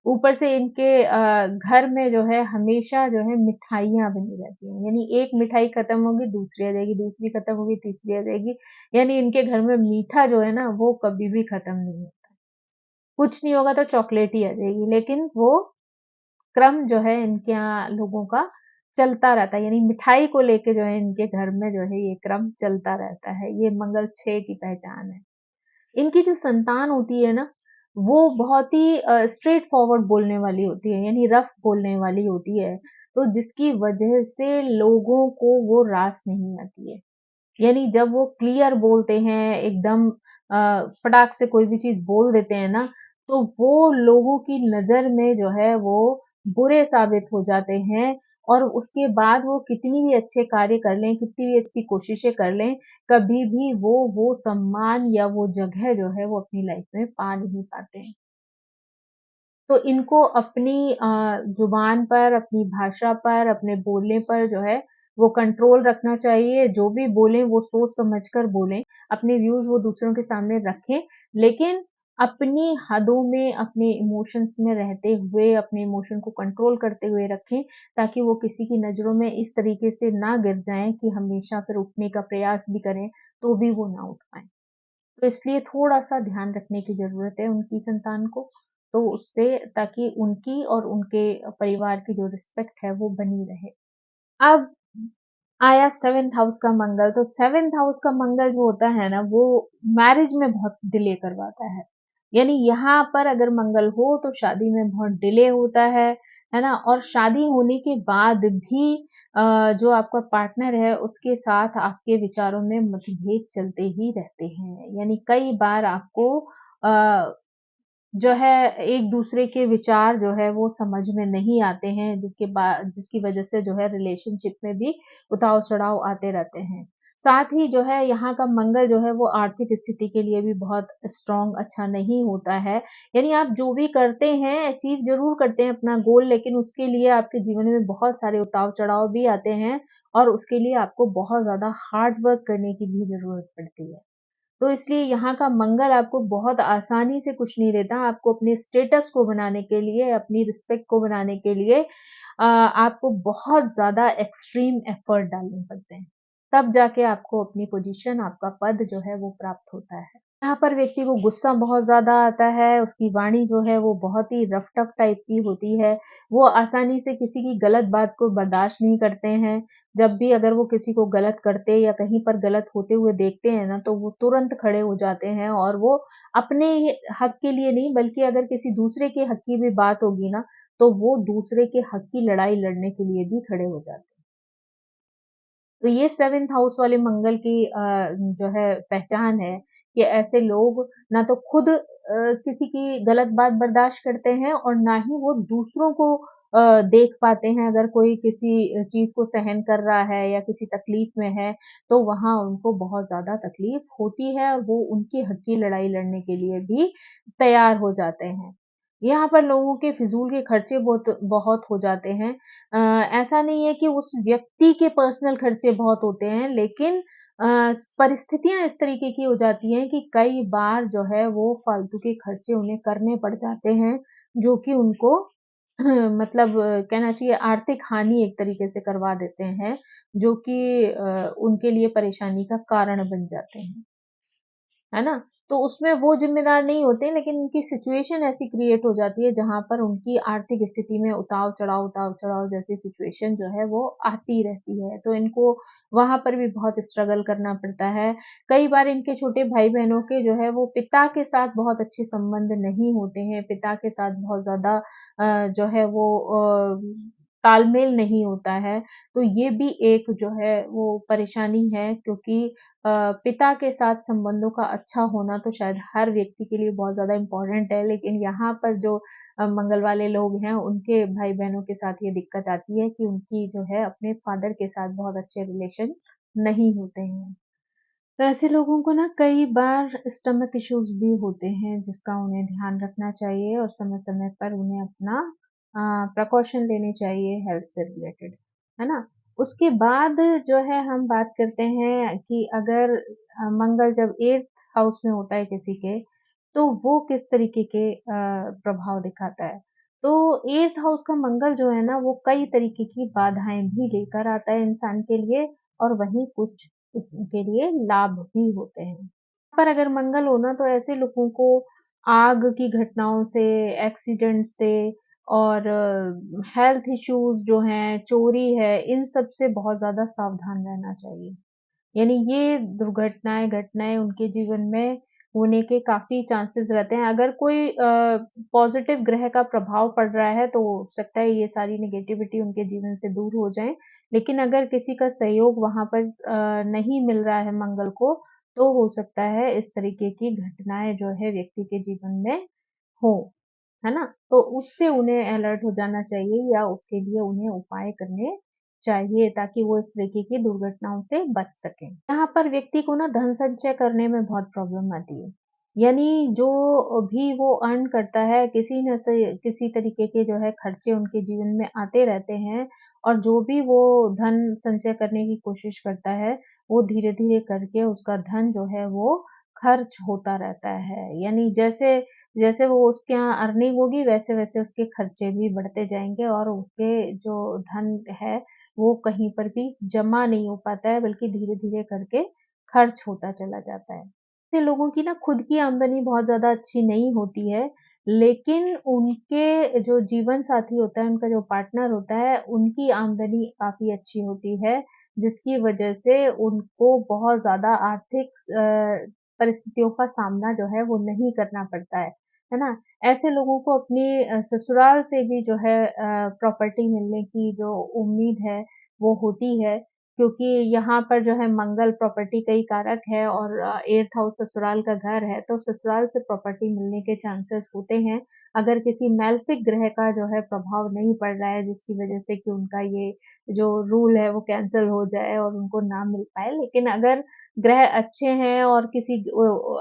ऊपर से इनके घर में जो है हमेशा जो है मिठाइयाँ बनी रहती हैं, यानी एक मिठाई खत्म होगी दूसरी आ जाएगी, दूसरी खत्म होगी तीसरी आ जाएगी, यानी इनके घर में मीठा जो है ना वो कभी भी खत्म नहीं होता। कुछ नहीं होगा तो चॉकलेट ही आ जाएगी, लेकिन वो क्रम जो है इनके यहाँ लोगों का चलता रहता है, यानी मिठाई को लेके जो है इनके घर में जो है ये क्रम चलता रहता है, ये मंगल 6 की पहचान है। इनकी जो संतान होती है ना, वो बहुत ही स्ट्रेट फॉरवर्ड बोलने वाली होती है, यानी रफ बोलने वाली होती है, तो जिसकी वजह से लोगों को वो रास नहीं आती है। यानी जब वो क्लियर बोलते हैं, एकदम फटाक से कोई भी चीज़ बोल देते हैं ना, तो वो लोगों की नज़र में जो है वो बुरे साबित हो जाते हैं और उसके बाद वो कितनी भी अच्छे कार्य कर लें, कितनी भी अच्छी कोशिशें कर लें, कभी भी वो सम्मान या वो जगह जो है वो अपनी लाइफ में पा नहीं पाते हैं। तो इनको अपनी ज़ुबान पर, अपनी भाषा पर, अपने बोलने पर जो है वो कंट्रोल रखना चाहिए। जो भी बोलें वो सोच समझ कर बोलें, अपने व्यूज़ वो दूसरों के सामने रखें, लेकिन अपनी हदों में, अपने इमोशंस में रहते हुए, अपने इमोशन को कंट्रोल करते हुए रखें, ताकि वो किसी की नज़रों में इस तरीके से ना गिर जाएँ कि हमेशा फिर उठने का प्रयास भी करें, तो भी वो ना उठ पाएँ। तो इसलिए थोड़ा-सा ध्यान रखने की ज़रूरत है उनकी संतान को, तो उससे ताकि उनकी और उनके परिवार की जो रिस्पेक्ट है वो बनी रहे। अब आया 7th हाउस का मंगल, तो 7th हाउस का मंगल जो होता है ना, वो मैरिज में बहुत डिले करवाता है। यानी यहाँ पर अगर मंगल हो तो शादी में बहुत डिले होता है ना? और शादी होने के बाद भी जो आपका पार्टनर है उसके साथ आपके विचारों में मतभेद चलते ही रहते हैं। यानी कई बार आपको अ, जो है एक-दूसरे के विचार जो है वो समझ में नहीं आते हैं, जिसकी वजह से जो है रिलेशनशिप में भी उतार-चढ़ाव आते रहते हैं। साथ ही जो है यहाँ का मंगल जो है वो आर्थिक स्थिति के लिए भी बहुत स्ट्रॉन्ग अच्छा नहीं होता है। यानी आप जो भी करते हैं अचीव ज़रूर करते हैं अपना गोल, लेकिन उसके लिए आपके जीवन में बहुत सारे उतार-चढ़ाव भी आते हैं और उसके लिए आपको बहुत ज़्यादा हार्ड वर्क करने की भी ज़रूरत पड़ती है। तो इसलिए यहाँ का मंगल आपको बहुत आसानी से कुछ नहीं देता, आपको अपने स्टेटस को बनाने के लिए, अपनी रिस्पेक्ट को बनाने के लिए आपको बहुत ज़्यादा एक्सट्रीम एफर्ट डालने पड़ते हैं। तब जाके आपको अपनी पोज़ीशन, आपका पद जो है वो प्राप्त होता है। यहाँ पर व्यक्ति को गुस्सा बहुत ज़्यादा आता है, उसकी वाणी जो है वो बहुत ही रफ टफ टाइप की होती है। वो आसानी से किसी की गलत बात को बर्दाश्त नहीं करते हैं। जब भी अगर वो किसी को गलत करते या कहीं पर गलत होते हुए देखते हैं ना, तो वो तुरंत खड़े हो जाते हैं और वो अपने ही हक के लिए नहीं, बल्कि अगर किसी दूसरे के हक की भी बात होगी ना, तो वो दूसरे के हक की लड़ाई लड़ने के लिए भी खड़े हो जाते हैं। तो ये 7th हाउस वाले मंगल की जो है पहचान है कि ऐसे लोग ना तो खुद किसी की गलत बात बर्दाश्त करते हैं और ना ही वो दूसरों को देख पाते हैं। अगर कोई किसी चीज़ को सहन कर रहा है या किसी तकलीफ में है, तो वहाँ उनको बहुत ज़्यादा तकलीफ होती है और वो उनके हक की लड़ाई लड़ने के लिए भी तैयार हो जाते हैं। यहाँ पर लोगों के फिज़ूल के खर्चे बहुत बहुत हो जाते हैं। ऐसा नहीं है कि उस व्यक्ति के पर्सनल खर्चे बहुत होते हैं, लेकिन परिस्थितियाँ इस तरीके की हो जाती हैं कि कई बार जो है वो फालतू के खर्चे उन्हें करने पड़ जाते हैं, जो कि उनको मतलब कहना चाहिए आर्थिक हानि एक तरीके से करवा देते हैं, जो कि उनके लिए परेशानी का कारण बन जाते हैं। है ना? तो उसमें वो ज़िम्मेदार नहीं होते, लेकिन उनकी सिचुएशन ऐसी क्रिएट हो जाती है जहाँ पर उनकी आर्थिक स्थिति में उतार-चढ़ाव जैसी सिचुएशन जो है वो आती रहती है। तो इनको वहाँ पर भी बहुत स्ट्रगल करना पड़ता है। कई बार इनके छोटे भाई-बहनों के जो है वो पिता के साथ बहुत अच्छे संबंध नहीं होते हैं, पिता के साथ बहुत ज़्यादा जो है वो तालमेल नहीं होता है। तो ये भी एक जो है वो परेशानी है, क्योंकि पिता के साथ संबंधों का अच्छा होना तो शायद हर व्यक्ति के लिए बहुत ज़्यादा इम्पोर्टेंट है, लेकिन यहाँ पर जो मंगल वाले लोग हैं, उनके भाई-बहनों के साथ ये दिक्कत आती है कि उनकी जो है अपने फादर के साथ बहुत अच्छे रिलेशन नहीं होते हैं। तो ऐसे लोगों को ना कई बार स्टमक इश्यूज़ भी होते हैं, जिसका उन्हें ध्यान रखना चाहिए और समय-समय पर उन्हें अपना प्रिकॉशन लेने चाहिए हेल्थ से रिलेटेड, है ना? उसके बाद जो है हम बात करते हैं कि अगर मंगल जब 8th हाउस में होता है किसी के, तो वो किस तरीके के प्रभाव दिखाता है। तो 8th हाउस का मंगल जो है ना, वो कई तरीके की बाधाएँ भी लेकर आता है इंसान के लिए और वहीं कुछ उसके लिए लाभ भी होते हैं। पर अगर मंगल हो ना, तो ऐसे लोगों को आग की घटनाओं से, एक्सीडेंट से और हेल्थ इश्यूज़ जो हैं, चोरी है, इन सब से बहुत ज़्यादा सावधान रहना चाहिए। यानी ये दुर्घटनाएँ, घटनाएँ उनके जीवन में होने के काफ़ी चांसेस रहते हैं। अगर कोई पॉज़िटिव ग्रह का प्रभाव पड़ रहा है, तो हो सकता है ये सारी नेगेटिविटी उनके जीवन से दूर हो जाएँ। लेकिन अगर किसी का सहयोग वहाँ पर नहीं मिल रहा है मंगल को, तो हो सकता है इस तरीके की घटनाएँ जो है व्यक्ति के जीवन में हों। है ना? तो उससे उन्हें अलर्ट हो जाना चाहिए या उसके लिए उन्हें उपाय करने चाहिए ताकि वो इस तरीके की दुर्घटनाओं से बच सकें। यहाँ पर व्यक्ति को ना धन संचय करने में बहुत प्रॉब्लम आती है। यानी जो भी वो अर्न करता है किसी तरीके के जो है खर्चे उनके जीवन में आते रहते हैं और जो भी वो धन संचय करने की कोशिश करता है, वो धीरे-धीरे करके उसका धन जो है वो खर्च होता रहता है। यानी जैसे जैसे वो उसके यहाँ अर्निंग होगी वैसे-वैसे उसके खर्चे भी बढ़ते जाएँगे और उसके जो धन है वो कहीं पर भी जमा नहीं हो पाता है बल्कि धीरे-धीरे करके खर्च होता चला जाता है। ऐसे लोगों की ना खुद की आमदनी बहुत ज़्यादा अच्छी नहीं होती है, लेकिन उनके जो जीवन साथी होता है, उनका जो पार्टनर होता है, उनकी आमदनी काफ़ी अच्छी होती है, जिसकी वजह से उनको बहुत ज़्यादा आर्थिक परिस्थितियों का सामना जो है वो नहीं करना पड़ता है ना? ऐसे लोगों को अपने ससुराल से भी जो है प्रॉपर्टी मिलने की जो उम्मीद है, वो होती है क्योंकि यहाँ पर जो है मंगल प्रॉपर्टी का ही कारक है और 8th हाउस ससुराल का घर है, तो ससुराल से प्रॉपर्टी मिलने के चांसेस होते हैं, अगर किसी मैलेफिक ग्रह का जो है प्रभाव नहीं पड़ रहा है, जिसकी वजह से कि उनका ये जो रूल है वो कैंसल हो जाए और उनको ना मिल पाए। लेकिन अगर ग्रह अच्छे हैं और किसी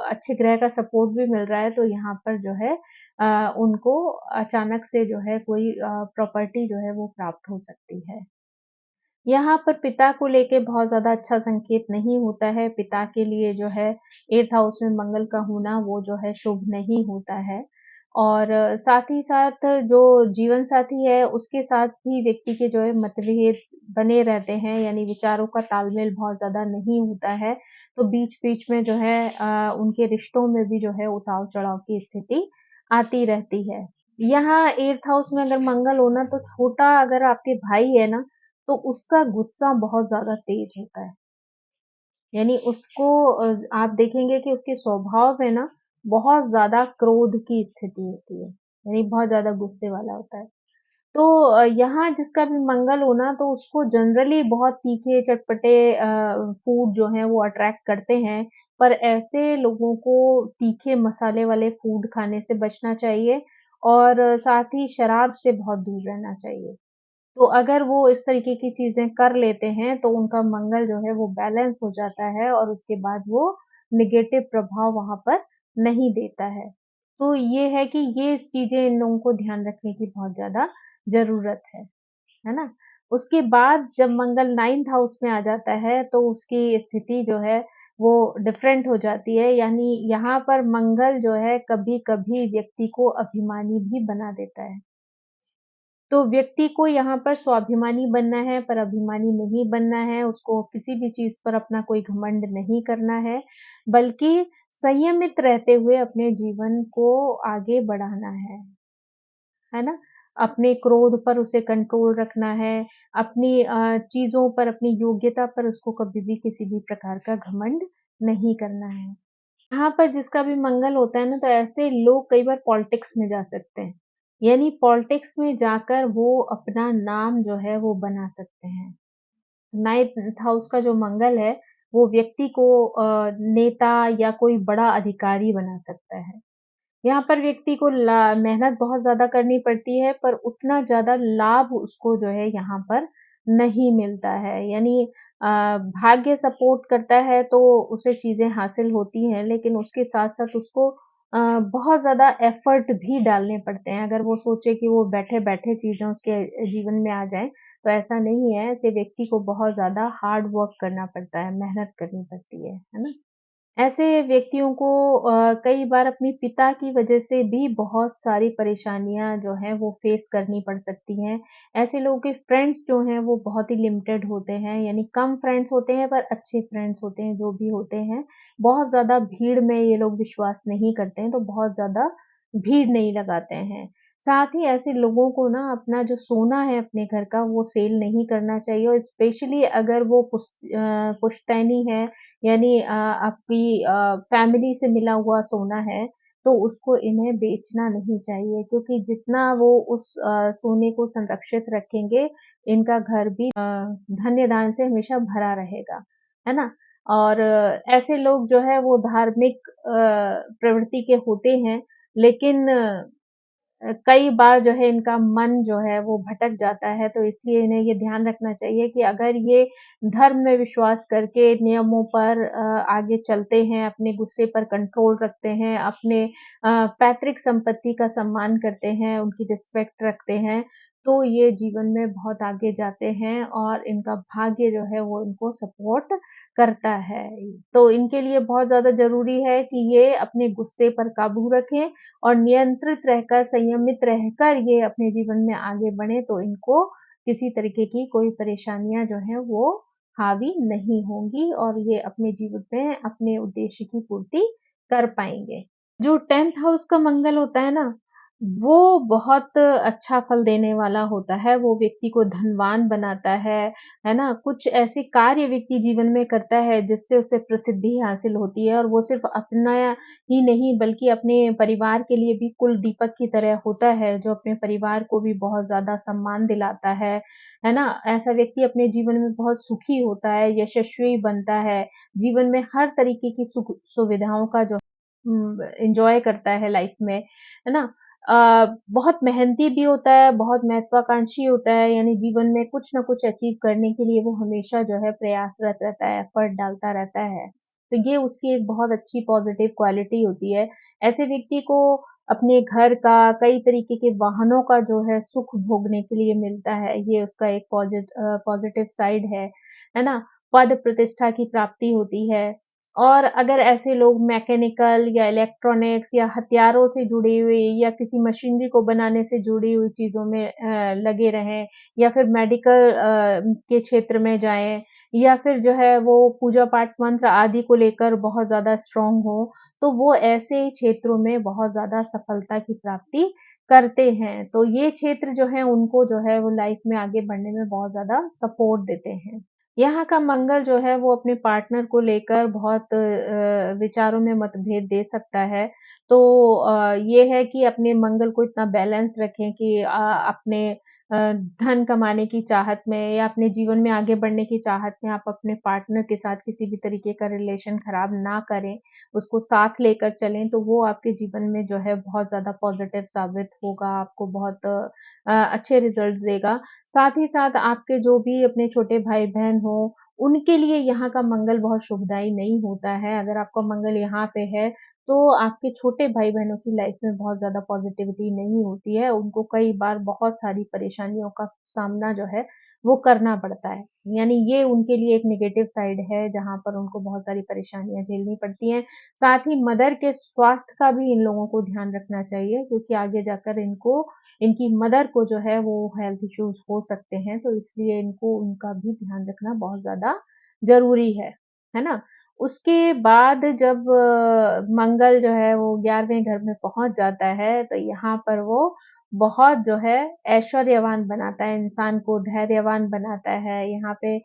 अच्छे ग्रह का सपोर्ट भी मिल रहा है, तो यहाँ पर जो है उनको अचानक से जो है कोई प्रॉपर्टी जो है वो प्राप्त हो सकती है। यहाँ पर पिता को लेके बहुत ज़्यादा अच्छा संकेत नहीं होता है, पिता के लिए जो है 8th हाउस में मंगल का होना वो जो है शुभ नहीं होता है। और साथ ही साथ जो जीवन साथी है उसके साथ भी व्यक्ति के जो है मतभेद बने रहते हैं, यानी विचारों का तालमेल बहुत ज़्यादा नहीं होता है, तो बीच-बीच में जो है उनके रिश्तों में भी जो है उतार-चढ़ाव की स्थिति आती रहती है। यहाँ 8th हाउस में अगर मंगल हो ना तो छोटा अगर आपके भाई है ना, तो उसका गुस्सा बहुत ज़्यादा तेज़ होता है। यानी उसको आप देखेंगे कि उसके स्वभाव में ना बहुत ज़्यादा क्रोध की स्थिति होती है, यानी बहुत ज़्यादा गुस्से वाला होता है। तो यहाँ जिसका भी मंगल हो ना तो उसको जनरली बहुत तीखे चटपटे फूड जो हैं वो अट्रैक्ट करते हैं, पर ऐसे लोगों को तीखे मसाले वाले फूड खाने से बचना चाहिए और साथ ही शराब से बहुत दूर रहना चाहिए। तो अगर वो इस तरीके की चीज़ें कर लेते हैं, तो उनका मंगल जो है वो बैलेंस हो जाता है और उसके बाद वो नेगेटिव प्रभाव वहाँ पर नहीं देता है। तो ये है कि ये चीज़ें इन लोगों को ध्यान रखने की बहुत ज़्यादा ज़रूरत है ना? उसके बाद जब मंगल 9th हाउस में आ जाता है, तो उसकी स्थिति जो है वो डिफरेंट हो जाती है, यानी यहाँ पर मंगल जो है कभी-कभी व्यक्ति को अभिमानी भी बना देता है। तो व्यक्ति को यहाँ पर स्वाभिमानी बनना है, पर अभिमानी नहीं बनना है, उसको किसी भी चीज़ पर अपना कोई घमंड नहीं करना है, बल्कि संयमित रहते हुए अपने जीवन को आगे बढ़ाना है ना? अपने क्रोध पर उसे कंट्रोल रखना है, अपनी चीज़ों पर, अपनी योग्यता पर उसको कभी भी किसी भी प्रकार का घमंड नहीं करना है। यहाँ पर जिसका भी मंगल होता है ना, तो ऐसे लोग कई बार पॉलिटिक्स में जा सकते हैं। यानी पॉलिटिक्स में जाकर वो अपना नाम जो है वो बना सकते हैं। 9th हाउस का जो मंगल है, वो व्यक्ति को नेता या कोई बड़ा अधिकारी बना सकता है। यहाँ पर व्यक्ति को ला मेहनत बहुत ज़्यादा करनी पड़ती है, पर उतना ज़्यादा लाभ उसको जो है यहाँ पर नहीं मिलता है। यानी भाग्य सपोर्ट करता है तो उसे चीज़ें हासिल होती हैं, लेकिन उसके साथ-साथ उसको बहुत ज़्यादा एफ़र्ट भी डालने पड़ते हैं। अगर वो सोचे कि वो बैठे-बैठे चीज़ें उसके जीवन में आ जाएँ, तो ऐसा नहीं है। ऐसे व्यक्ति को बहुत ज़्यादा हार्ड वर्क करना पड़ता है, मेहनत करनी पड़ती है ना? ऐसे व्यक्तियों को कई बार अपने पिता की वजह से भी बहुत सारी परेशानियाँ जो हैं वो फेस करनी पड़ सकती हैं। ऐसे लोगों के फ्रेंड्स जो हैं वो बहुत ही लिमिटेड होते हैं, यानी कम फ्रेंड्स होते हैं पर अच्छे फ्रेंड्स होते हैं जो भी होते हैं। बहुत ज़्यादा भीड़ में ये लोग विश्वास नहीं करते हैं, तो बहुत ज़्यादा भीड़ नहीं लगाते हैं। साथ ही ऐसे लोगों को ना अपना जो सोना है अपने घर का वो सेल नहीं करना चाहिए और स्पेशली अगर वो पुश्तैनी है, यानी आपकी फैमिली से मिला हुआ सोना है, तो उसको इन्हें बेचना नहीं चाहिए क्योंकि जितना वो उस सोने को संरक्षित रखेंगे, इनका घर भी धन्य-धान्य से हमेशा भरा रहेगा, है ना? और ऐसे लोग जो है वो धार्मिक प्रवृत्ति के होते हैं, लेकिन कई बार जो है इनका मन जो है वो भटक जाता है, तो इसलिए इन्हें ये ध्यान रखना चाहिए कि अगर ये धर्म में विश्वास करके नियमों पर आगे चलते हैं, अपने गुस्से पर कंट्रोल रखते हैं, अपने पैतृक संपत्ति का सम्मान करते हैं, उनकी रिस्पेक्ट रखते हैं, तो ये जीवन में बहुत आगे जाते हैं और इनका भाग्य जो है वो इनको सपोर्ट करता है। तो इनके लिए बहुत ज़्यादा ज़रूरी है कि ये अपने गुस्से पर काबू रखें और नियंत्रित रहकर, संयमित रहकर ये अपने जीवन में आगे बढ़ें, तो इनको किसी तरीके की कोई परेशानियाँ जो हैं वो हावी नहीं होंगी और ये अपने जीवन में अपने उद्देश्य की पूर्ति कर पाएँगे। जो 10th हाउस का मंगल होता है ना, वो बहुत अच्छा फल देने वाला होता है। वो व्यक्ति को धनवान बनाता है ना? कुछ ऐसे कार्य व्यक्ति जीवन में करता है जिससे उसे प्रसिद्धि हासिल होती है और वो सिर्फ़ अपना ही नहीं बल्कि अपने परिवार के लिए भी कुल दीपक की तरह होता है, जो अपने परिवार को भी बहुत ज़्यादा सम्मान दिलाता है ना? ऐसा व्यक्ति अपने जीवन में बहुत सुखी होता है, यशस्वी बनता है, जीवन में हर तरीके की सुख सुविधाओं का जो एन्जॉय करता है लाइफ में, है ना? बहुत मेहनती भी होता है, बहुत महत्वाकांक्षी होता है, यानी जीवन में कुछ न कुछ अचीव करने के लिए वो हमेशा जो है प्रयासरत रहता है, एफर्ट डालता रहता है। तो ये उसकी एक बहुत अच्छी पॉज़िटिव क्वालिटी होती है। ऐसे व्यक्ति को अपने घर का, कई तरीके के वाहनों का जो है सुख भोगने के लिए मिलता है, ये उसका एक पॉज़िटिव साइड है ना? पद प्रतिष्ठा की प्राप्ति होती है। और अगर ऐसे लोग मैकेनिकल या इलेक्ट्रॉनिक्स या हथियारों से जुड़ी हुई या किसी मशीनरी को बनाने से जुड़ी हुई चीज़ों में लगे रहें या फिर मेडिकल के क्षेत्र में जाएँ या फिर जो है वो पूजा-पाठ मंत्र आदि को लेकर बहुत ज़्यादा स्ट्रॉन्ग हो, तो वो ऐसे क्षेत्रों में बहुत ज़्यादा सफलता की प्राप्ति करते हैं। तो ये क्षेत्र जो है उनको जो है वो लाइफ़ में आगे बढ़ने में बहुत ज़्यादा सपोर्ट देते हैं। यहाँ का मंगल जो है वो अपने पार्टनर को लेकर बहुत विचारों में मतभेद दे सकता है। तो ये है कि अपने मंगल को इतना बैलेंस रखें कि अपने धन कमाने की चाहत में या अपने जीवन में आगे बढ़ने की चाहत में आप अपने पार्टनर के साथ किसी भी तरीके का रिलेशन खराब ना करें, उसको साथ लेकर चलें, तो वो आपके जीवन में जो है बहुत ज़्यादा पॉज़िटिव साबित होगा, आपको बहुत अच्छे रिज़ल्ट्स देगा। साथ ही साथ आपके जो भी अपने छोटे भाई-बहन हों, उनके लिए यहाँ का मंगल बहुत शुभदायी नहीं होता है। अगर आपका मंगल यहाँ पे है, तो आपके छोटे भाई-बहनों की लाइफ़ में बहुत ज़्यादा पॉज़िटिविटी नहीं होती है। उनको कई बार बहुत सारी परेशानियों का सामना जो है, वो करना पड़ता है। यानी ये उनके लिए एक नेगेटिव साइड है, जहाँ पर उनको बहुत सारी परेशानियाँ झेलनी पड़ती हैं। साथ ही मदर के स्वास्थ्य का भी इन लोगों को ध्यान रखना चाहिए, क्योंकि आगे जाकर इनकी मदर को जो है वो हेल्थ इश्यूज़ हो सकते हैं, तो इसलिए इनको उनका भी ध्यान रखना बहुत ज़्यादा ज़रूरी है ना? उसके बाद जब मंगल जो है वो 11वें घर में पहुँच जाता है, तो यहाँ पर वो बहुत जो है ऐश्वर्यवान बनाता है इंसान को, धैर्यवान बनाता है। यहाँ पे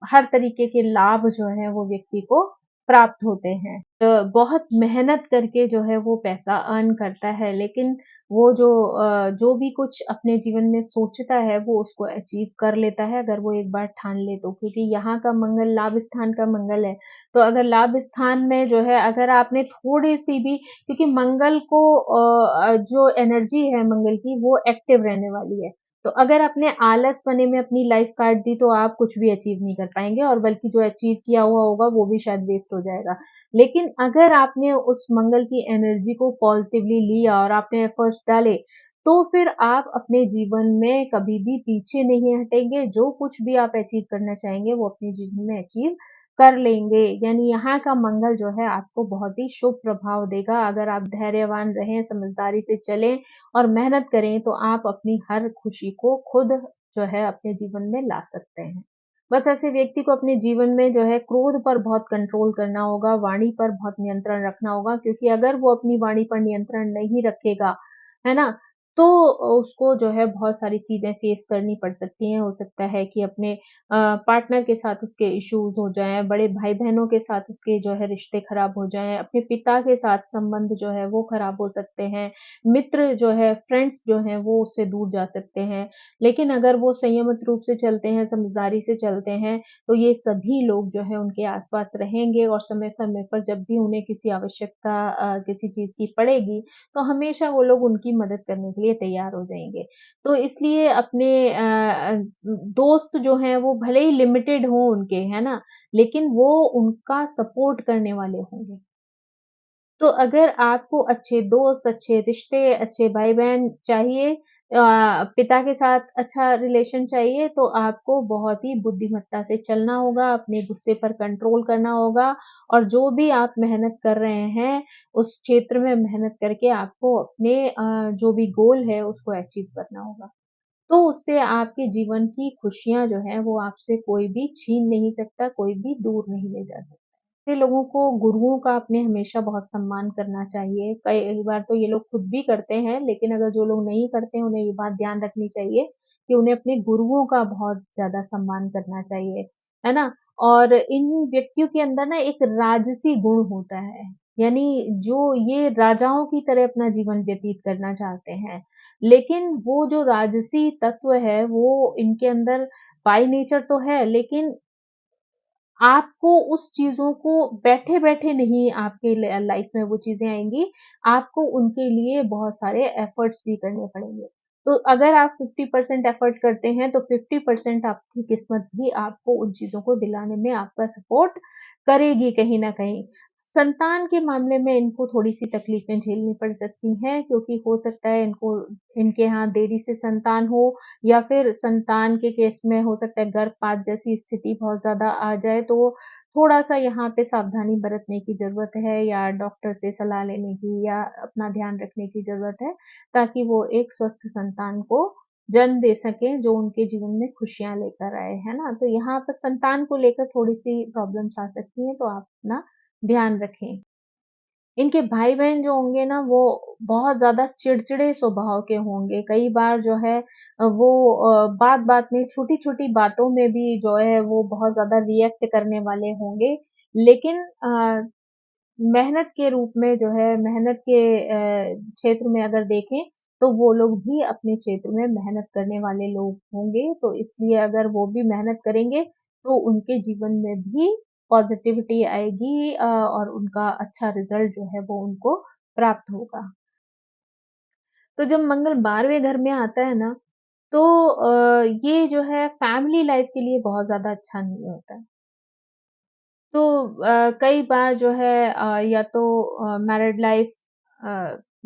हर तरीके के लाभ जो हैं वो व्यक्ति को प्राप्त होते हैं। बहुत मेहनत करके जो है वो पैसा अर्न करता है, लेकिन वो जो भी कुछ अपने जीवन में सोचता है वो उसको अचीव कर लेता है अगर वो एक बार ठान ले तो। क्योंकि यहाँ का मंगल लाभ स्थान का मंगल है, तो अगर लाभ स्थान में जो है अगर आपने थोड़ी-सी भी, क्योंकि मंगल को जो एनर्जी है मंगल की वो एक्टिव रहने वाली है। तो अगर आपने आलसपने में अपनी लाइफ काट दी तो आप कुछ भी अचीव नहीं कर पाएँगे और बल्कि जो अचीव किया हुआ होगा वो भी शायद वेस्ट हो जाएगा। लेकिन अगर आपने उस मंगल की एनर्जी को पॉज़िटिवली लिया और आपने एफ़र्ट्स डाले, तो फिर आप अपने जीवन में कभी भी पीछे नहीं हटेंगे, जो कुछ भी आप अचीव करना चाहेंगे वो अपने जीवन में अचीव कर लेंगे। यानी यहाँ का मंगल जो है आपको बहुत ही शुभ प्रभाव देगा। अगर आप धैर्यवान रहें, समझदारी से चलें और मेहनत करें, तो आप अपनी हर खुशी को खुद जो है अपने जीवन में ला सकते हैं। बस ऐसे व्यक्ति को अपने जीवन में जो है क्रोध पर बहुत कंट्रोल करना होगा, वाणी पर बहुत नियंत्रण रखना होगा, क्योंकि अगर वो अपनी वाणी पर नियंत्रण नहीं रखेगा, है ना? तो उसको जो है बहुत सारी चीज़ें फेस करनी पड़ सकती हैं। हो सकता है कि अपने पार्टनर के साथ उसके इश्यूज़ हो जाएँ, बड़े भाई-बहनों के साथ उसके जो है रिश्ते खराब हो जाएँ, अपने पिता के साथ संबंध जो है वो खराब हो सकते हैं, मित्र जो है, फ्रेंड्स जो हैं वो उससे दूर जा सकते हैं। लेकिन अगर वो संयमित रूप से चलते हैं, समझदारी से चलते हैं, तो ये सभी लोग जो है उनके आस-पास रहेंगे और समय-समय पर जब भी उन्हें किसी आवश्यकता किसी चीज़ की पड़ेगी, तो हमेशा वो लोग उनकी मदद करने के लिए तैयार हो जाएँगे। तो इसलिए अपने दोस्त जो हैं वो भले ही लिमिटेड हों उनके, है ना? लेकिन वो उनका सपोर्ट करने वाले होंगे। तो अगर आपको अच्छे दोस्त, अच्छे रिश्ते, अच्छे भाई-बहन चाहिए पिता के साथ अच्छा रिलेशन चाहिए तो आपको बहुत ही बुद्धिमत्ता से चलना होगा, अपने गुस्से पर कंट्रोल करना होगा और जो भी आप मेहनत कर रहे हैं, उस क्षेत्र में मेहनत करके आपको अपने जो भी गोल है उसको अचीव करना होगा। तो उससे आपके जीवन की खुशियाँ जो हैं वो आपसे कोई भी छीन नहीं सकता, कोई भी दूर नहीं ले जा सकता। ऐसे लोगों को गुरुओं का अपने हमेशा बहुत सम्मान करना चाहिए। कई बार तो ये लोग खुद भी करते हैं, लेकिन अगर जो लोग नहीं करते हैं, उन्हें ये बात ध्यान रखनी चाहिए कि उन्हें अपने गुरुओं का बहुत ज़्यादा सम्मान करना चाहिए, है ना? और इन व्यक्तियों के अंदर ना एक राजसी गुण होता है, यानी जो ये राजाओं की तरह अपना जीवन व्यतीत करना चाहते हैं। लेकिन वो जो राजसी तत्व है, वो इनके अंदर बाय नेचर तो है, लेकिन आपको उस चीज़ों को बैठे-बैठे नहीं आपके लाइफ में वो चीज़ें आएँगी, आपको उनके लिए बहुत सारे एफर्ट्स भी करने पड़ेंगे। तो अगर आप 50% एफर्ट करते हैं, तो 50% आपकी किस्मत भी आपको उन चीज़ों को दिलाने में आपका सपोर्ट करेगी कहीं न कहीं। संतान के मामले में इनको थोड़ी-सी तकलीफ़ें झेलनी पड़ सकती हैं, क्योंकि हो सकता है इनको इनके यहाँ देरी से संतान हो या फिर संतान के केस में हो सकता है गर्भपात जैसी स्थिति बहुत ज़्यादा आ जाए, तो थोड़ा-सा यहाँ पे सावधानी बरतने की ज़रूरत है या डॉक्टर से सलाह लेने की या अपना ध्यान रखने की ज़रूरत है, ताकि वो एक स्वस्थ संतान को जन्म दे सकें, जो उनके जीवन में खुशियाँ लेकर आए, है ना? तो यहाँ पर संतान को लेकर थोड़ी-सी प्रॉब्लम्स आ सकती हैं, तो आप अपना ध्यान रखें। इनके भाई-बहन जो होंगे ना वो बहुत ज़्यादा चिड़चिड़े स्वभाव के होंगे। कई बार जो है वो बात-बात में छोटी-छोटी बातों में भी जो है वो बहुत ज़्यादा रिएक्ट करने वाले होंगे। लेकिन मेहनत के रूप में जो है मेहनत के क्षेत्र में अगर देखें तो वो लोग भी अपने क्षेत्र में मेहनत करने वाले लोग होंगे। तो इसलिए अगर वो भी मेहनत करेंगे तो उनके जीवन में भी पॉज़िटिविटी आएगी और उनका अच्छा रिज़ल्ट जो है वो उनको प्राप्त होगा। तो जब मंगल 12वें घर में आता है ना तो ये जो है फैमिली लाइफ़ के लिए बहुत ज़्यादा अच्छा नहीं होता है। तो कई बार जो है या तो मैरिड लाइफ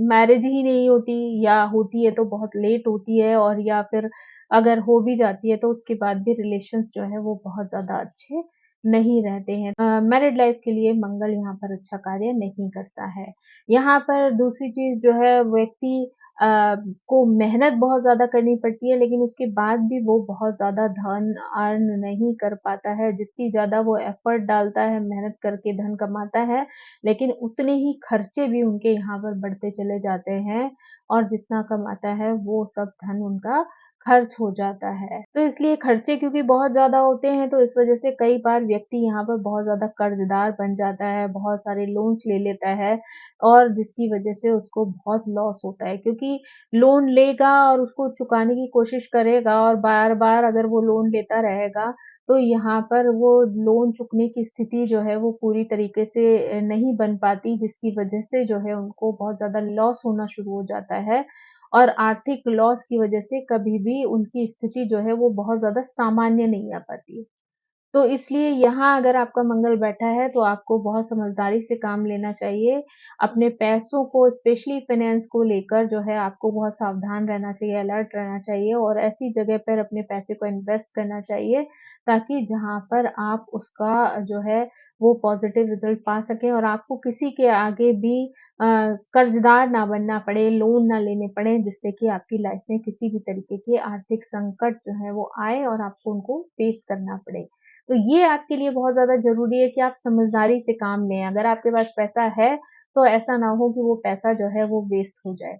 मैरिज ही नहीं होती या होती है तो बहुत लेट होती है और या फिर अगर हो भी जाती है तो उसके बाद भी रिलेशंस जो है वो बहुत ज़्यादा अच्छे नहीं रहते हैं। मैरिड लाइफ के लिए मंगल यहाँ पर अच्छा कार्य नहीं करता है। यहाँ पर दूसरी चीज़ जो है व्यक्ति अ, को मेहनत बहुत ज़्यादा करनी पड़ती है लेकिन उसके बाद भी वो बहुत ज़्यादा धन अर्न नहीं कर पाता है। जितनी ज़्यादा वो एफर्ट डालता है, मेहनत करके धन कमाता है, लेकिन उतने ही खर्चे भी उनके यहाँ पर बढ़ते चले जाते हैं और जितना कमाता है वो सब धन उनका खर्च हो जाता है। तो इसलिए खर्चे क्योंकि बहुत ज़्यादा होते हैं तो इस वज़ह से कई बार व्यक्ति यहाँ पर बहुत ज़्यादा कर्ज़दार बन जाता है, बहुत सारे लोन्स ले लेता है और जिसकी वज़ह से उसको बहुत लॉस होता है क्योंकि लोन लेगा और उसको चुकाने की कोशिश करेगा और बार-बार अगर वो लोन लेता रहेगा, तो यहाँ पर वो लोन चुकने की स्थिति जो है वो पूरी तरीके से नहीं बन पाती जिसकी वजह से जो है उनको बहुत ज़्यादा लॉस होना शुरू हो जाता है और आर्थिक लॉस की वजह से कभी भी उनकी स्थिति जो है वो बहुत ज़्यादा सामान्य नहीं आ पाती है। तो इसलिए यहाँ अगर आपका मंगल बैठा है तो आपको बहुत समझदारी से काम लेना चाहिए। अपने पैसों को स्पेशली फाइनेंस को लेकर जो है आपको बहुत सावधान रहना चाहिए, अलर्ट रहना चाहिए और ऐसी जगह पर अपने पैसे को इन्वेस्ट करना चाहिए ताकि जहाँ पर आप उसका जो है वो पॉज़िटिव रिज़ल्ट पा सकें और आपको किसी के आगे भी कर्ज़दार ना बनना पड़े, लोन ना लेने पड़े जिससे कि आपकी लाइफ़ में किसी भी तरीके के आर्थिक संकट जो है वो आए और आपको उनको फ़ेस करना पड़े। तो ये आपके लिए बहुत ज़्यादा ज़रूरी है कि आप समझदारी से काम लें। अगर आपके पास पैसा है, तो ऐसा ना हो कि वो पैसा जो है वो वेस्ट हो जाए।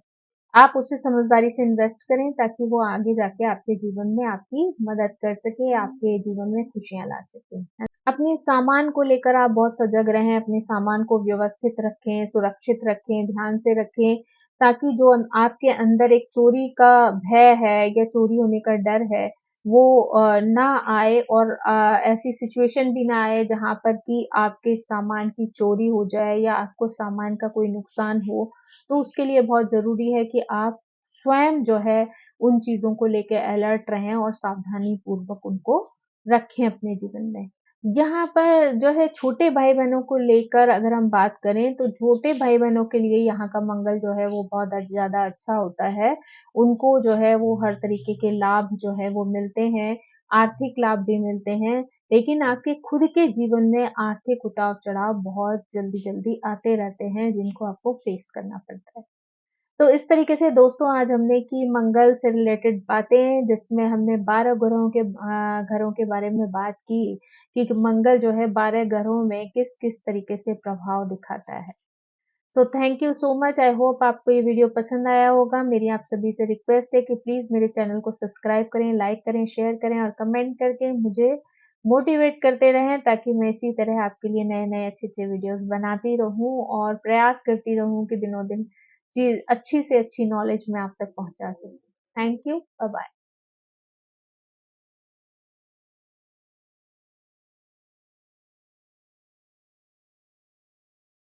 आप उसे समझदारी से इन्वेस्ट करें ताकि वो आगे जाके आपके जीवन में आपकी मदद कर सके, आपके जीवन में खुशियाँ ला सके। अपने सामान को लेकर आप बहुत सजग रहें, अपने सामान को व्यवस्थित रखें, सुरक्षित रखें, ध्यान से रखें, ताकि जो आपके अंदर एक चोरी का भय है या चोरी होने का डर है, वो ना आए और ऐसी सिचुएशन भी ना आए जहाँ पर कि आपके सामान की चोरी हो जाए या आपको सामान का कोई नुकसान हो। तो उसके लिए बहुत ज़रूरी है कि आप स्वयं जो है उन चीज़ों को लेके अलर्ट रहें और सावधानी पूर्वक उनको रखें अपने जीवन में। यहाँ पर जो है छोटे भाई-बहनों को लेकर अगर हम बात करें तो छोटे भाई-बहनों के लिए यहाँ का मंगल जो है वो बहुत ज़्यादा अच्छा होता है। उनको जो है वो हर तरीके के लाभ जो है वो मिलते हैं, आर्थिक लाभ भी मिलते हैं, लेकिन आपके खुद के जीवन में आर्थिक उतार-चढ़ाव बहुत जल्दी-जल्दी आते रहते हैं जिनको आपको फेस करना पड़ता है। तो इस तरीके से दोस्तों आज हमने की मंगल से रिलेटेड बातें जिसमें हमने 12 ग्रहों के घरों के बारे में बात की कि मंगल जो है 12 ग्रहों में किस-किस तरीके से प्रभाव दिखाता है। So thank you so much I hope आपको ये वीडियो पसंद आया होगा। मेरी आप सभी से रिक्वेस्ट है कि प्लीज़ मेरे चैनल को सब्सक्राइब करें, लाइक करें, शेयर करें और कमेंट करके मुझे मोटिवेट करते रहें ताकि मैं इसी तरह आपके लिए नए-नए अच्छे-अच्छे वीडियोज़ बनाती रहूँ और प्रयास करती रहूँ कि दिनों-दिन चीज़ अच्छी से अच्छी नॉलेज मैं आप तक पहुँचा सकूँ। Thank you, bye-bye.